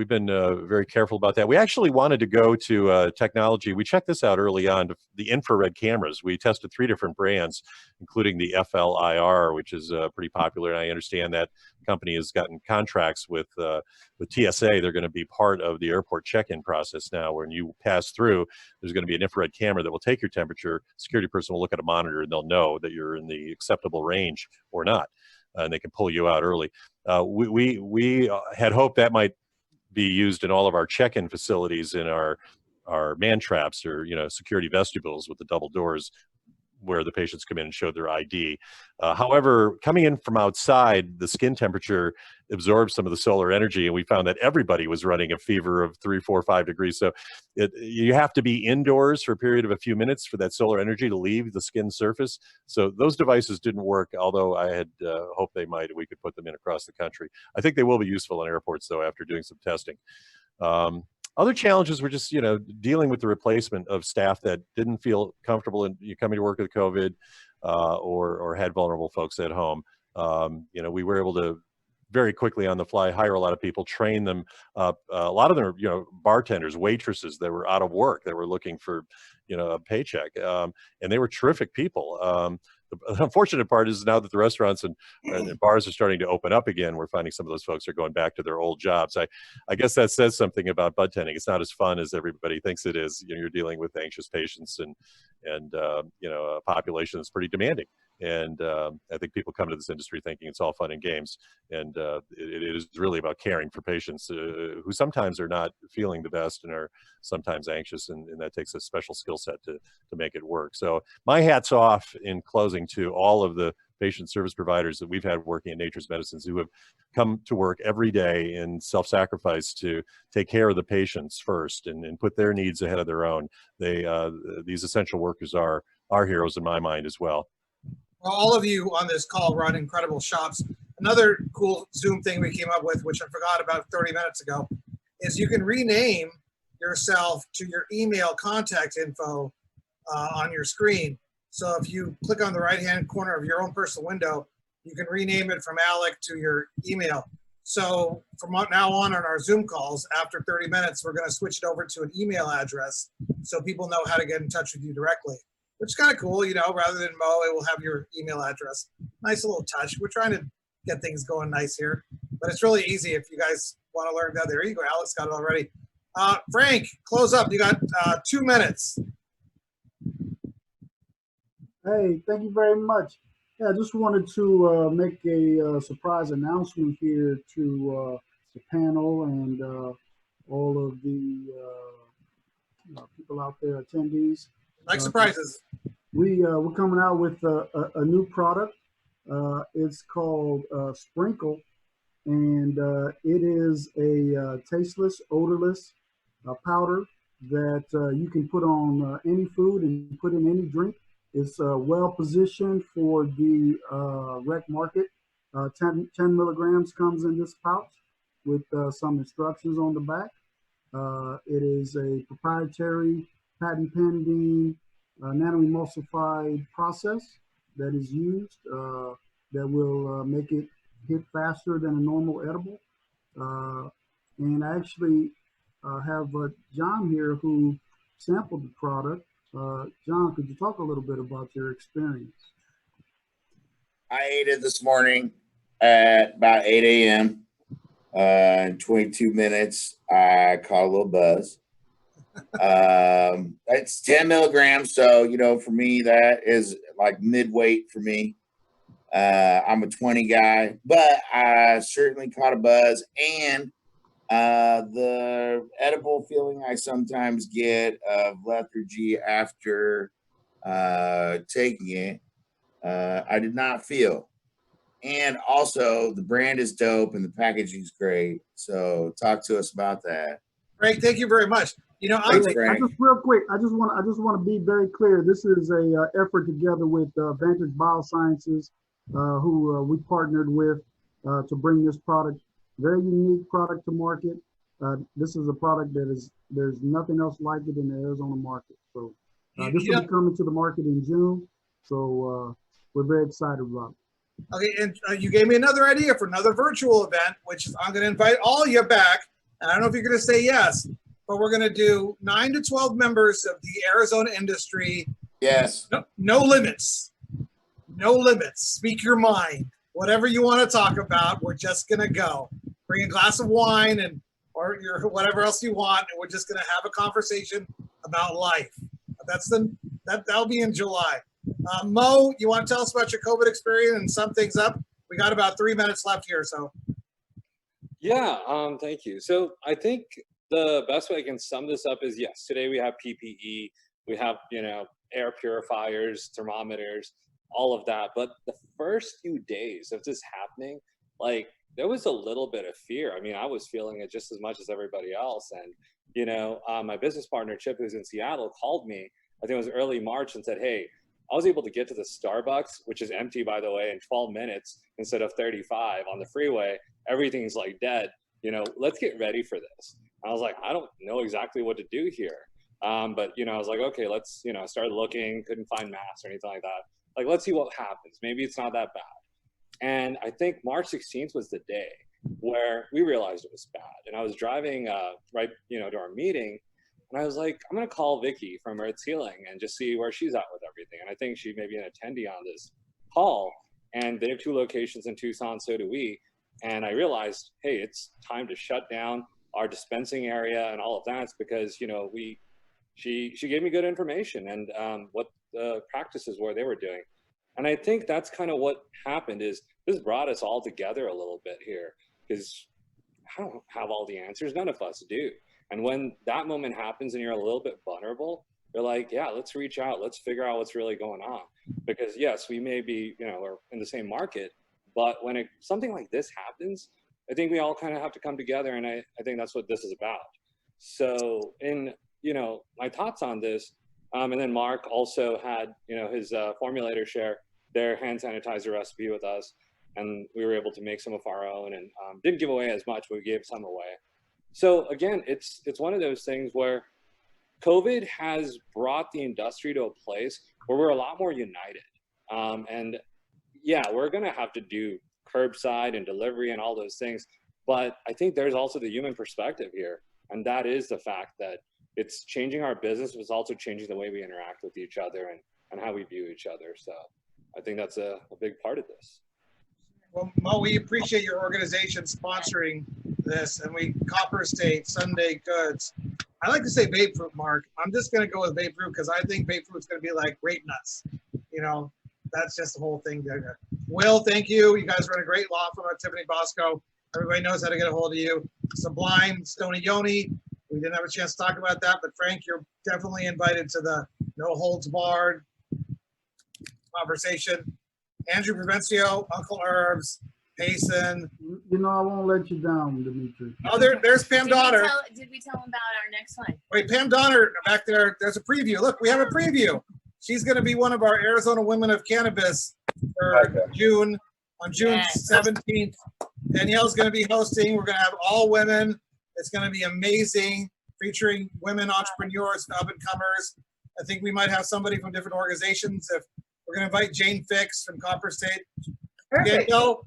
been very careful about that. We actually wanted to go to technology. We checked this out early on, the infrared cameras. We tested 3 different brands, including the FLIR, which is pretty popular. And I understand that company has gotten contracts with TSA. They're going to be part of the airport check-in process now. When you pass through, there's going to be an infrared camera that will take your temperature. Security person will look at a monitor and they'll know that you're in the acceptable range or not. And they can pull you out early. We had hoped that might be used in all of our check-in facilities in our man traps or security vestibules with the double doors where the patients come in and show their ID. However, coming in from outside, the skin temperature absorbs some of the solar energy, and we found that everybody was running a fever of 3, 4, 5 degrees. So you have to be indoors for a period of a few minutes for that solar energy to leave the skin surface. So those devices didn't work, although I had hoped they might, and we could put them in across the country. I think they will be useful in airports, though, after doing some testing. Other challenges were just, dealing with the replacement of staff that didn't feel comfortable in coming to work with COVID or had vulnerable folks at home. We were able to very quickly on the fly hire a lot of people, train them up. A lot of them are, bartenders, waitresses that were out of work, that were looking for, a paycheck. And they were terrific people. the unfortunate part is now that the restaurants and bars are starting to open up again, we're finding some of those folks are going back to their old jobs. I guess that says something about bud tending. It's not as fun as everybody thinks it is. You know, you're dealing with anxious patients and you know, a population that's pretty demanding. And I think people come to this industry thinking it's all fun and games, and it is really about caring for patients who sometimes are not feeling the best and are sometimes anxious, and that takes a special skill set to make it work. So my hat's off in closing to all of the patient service providers that we've had working at Nature's Medicines who have come to work every day in self-sacrifice to take care of the patients first and put their needs ahead of their own. These essential workers are our heroes in my mind as well. Well, all of you on this call run incredible shops. Another cool Zoom thing we came up with, which I forgot about 30 minutes ago, is you can rename yourself to your email contact info on your screen. So if you click on the right-hand corner of your own personal window, you can rename it from Alec to your email. So from now on our Zoom calls, after 30 minutes, we're going to switch it over to an email address so people know how to get in touch with you directly. Which is kind of cool, you know, rather than Mo, it will have your email address. Nice little touch. We're trying to get things going nice here, but it's really easy if you guys want to learn that. There you go. Alex got it already. Frank, close up. You got 2 minutes. Hey, thank you very much. Yeah, I just wanted to make a surprise announcement here to the panel and all of the people out there, attendees. Like surprises. We're coming out with a new product. It's called Sprinkle, and it is a tasteless, odorless powder that you can put on any food and put in any drink. It's well positioned for the rec market. 10 milligrams comes in this pouch with some instructions on the back. It is a proprietary patent pending nano-emulsified process that is used that will make it hit faster than a normal edible. And I actually have John here who sampled the product. John, could you talk a little bit about your experience? I ate it this morning at about 8 a.m. In 22 minutes, I caught a little buzz. It's 10 milligrams, so you know, for me that is like mid-weight for me. I'm a 20 guy, but I certainly caught a buzz, and the edible feeling I sometimes get of lethargy after taking it, I did not feel. And also the brand is dope and the packaging is great. So talk to us about that. Frank, thank you very much. You know, I just real quick, I just want to be very clear. This is a effort together with Vantage Biosciences, who we partnered with to bring this product, very unique product to market. This is a product that there's nothing else like it in the Arizona market. So this will be coming to the market in June. So we're very excited about it. Okay, and you gave me another idea for another virtual event, which is I'm going to invite all of you back. And I don't know if you're going to say yes, but we're going to do 9 to 12 members of the Arizona industry. Yes. No limits. No limits. Speak your mind. Whatever you want to talk about, we're just going to go. Bring a glass of wine or whatever else you want, and we're just going to have a conversation about life. That'll be in July. Mo, you want to tell us about your COVID experience and sum things up? We got about 3 minutes left here, so. Yeah, thank you. So I think the best way I can sum this up is, yes, today we have PPE, we have, air purifiers, thermometers, all of that. But the first few days of this happening, like, there was a little bit of fear. I mean, I was feeling it just as much as everybody else. And, my business partner, Chip, who's in Seattle, called me, I think it was early March, and said, hey, I was able to get to the Starbucks, which is empty, by the way, in 12 minutes instead of 35 on the freeway. Everything's like dead. Let's get ready for this. I was like, I don't know exactly what to do here. But, I was like, okay, let's, start looking, couldn't find masks or anything like that. Like, let's see what happens. Maybe it's not that bad. And I think March 16th was the day where we realized it was bad. And I was driving right, to our meeting. And I was like, I'm going to call Vicky from Earth's Healing and just see where she's at with everything. And I think she may be an attendee on this Hall, and they have 2 locations in Tucson, so do we. And I realized, hey, it's time to shut down our dispensing area and all of that, because, you know, she gave me good information and what the practices were they were doing. And I think that's kind of what happened, is this brought us all together a little bit here, because I don't have all the answers. None of us do. And when that moment happens and you're a little bit vulnerable, you're like, yeah, let's reach out. Let's figure out what's really going on. Because yes, we may be, you know, we're in the same market, but when something like this happens, I think we all kind of have to come together. And I think that's what this is about. So in, you know, my thoughts on this, and then Mark also had, you know, his formulator share their hand sanitizer recipe with us. And we were able to make some of our own, and didn't give away as much, but we gave some away. So again, it's one of those things where COVID has brought the industry to a place where we're a lot more united. And yeah, we're going to have to do curbside and delivery and all those things. But I think there's also the human perspective here. And that is the fact that it's changing our business, but it's also changing the way we interact with each other and how we view each other. So I think that's a big part of this. Well, Mo, we appreciate your organization sponsoring this, and Copper State, Sunday Goods. I like to say Babe Fruit, Mark. I'm just going to go with Babe Fruit because I think Babe Fruit's going to be like grape nuts. You know, that's just the whole thing. Will, thank you. You guys run a great law firm at Tiffany Bosco. Everybody knows how to get a hold of you. Sublime, Stony Yoni. We didn't have a chance to talk about that, but Frank, you're definitely invited to the No Holds Barred conversation. Andrew Provencio, Uncle Herbs, Payson. You know, I won't let you down, Dimitri. Oh, there's Pam Donner. Did we tell them about our next one? Wait, Pam Donner back there. There's a preview. Look, we have a preview. She's going to be one of our Arizona Women of Cannabis for June, on June 17th. Danielle's going to be hosting. We're going to have all women. It's going to be amazing, featuring women entrepreneurs, up and comers. I think we might have somebody from different organizations. If we're going to invite Jane Fix from Copper State. Perfect. Danielle,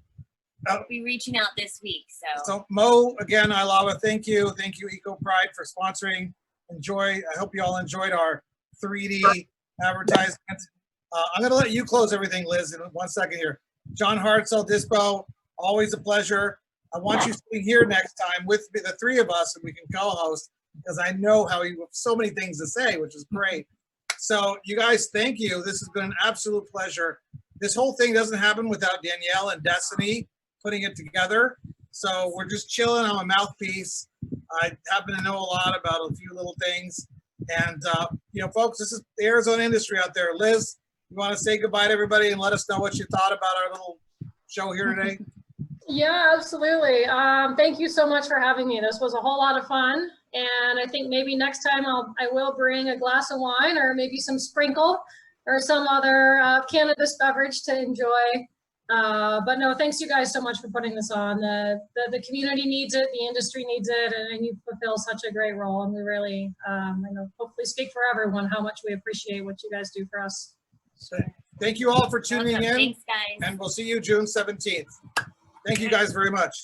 We'll be reaching out this week. So Mo, again, Ilava, thank you. Thank you, Eco Pride, for sponsoring. I hope you all enjoyed our 3D advertisement. I'm going to let you close everything, Liz, in 1 second here. John Hartzell, Dispo, always a pleasure. I want you sitting here next time with the 3 of us, and we can co-host, because I know how you have so many things to say, which is great. So you guys, thank you. This has been an absolute pleasure. This whole thing doesn't happen without Danielle and Destiny putting it together. So we're just chilling. I'm a mouthpiece. I happen to know a lot about a few little things. And, you know, folks, this is the Arizona industry out there. Liz, you want to say goodbye to everybody and let us know what you thought about our little show here today? Yeah, absolutely. Thank you so much for having me. This was a whole lot of fun. And I think maybe next time I will bring a glass of wine or maybe some sprinkle or some other cannabis beverage to enjoy. But no, thanks you guys so much for putting this on. The community needs it, the industry needs it, and you fulfill such a great role. And we really, I know, hopefully speak for everyone how much we appreciate what you guys do for us. Thank you all for tuning in. Thanks, guys. And we'll see you June 17th. Thank you guys very much.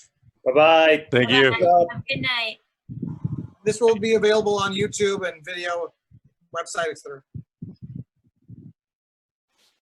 Bye-bye. Thank you. Have a good night. This will be available on YouTube and video, website, etc.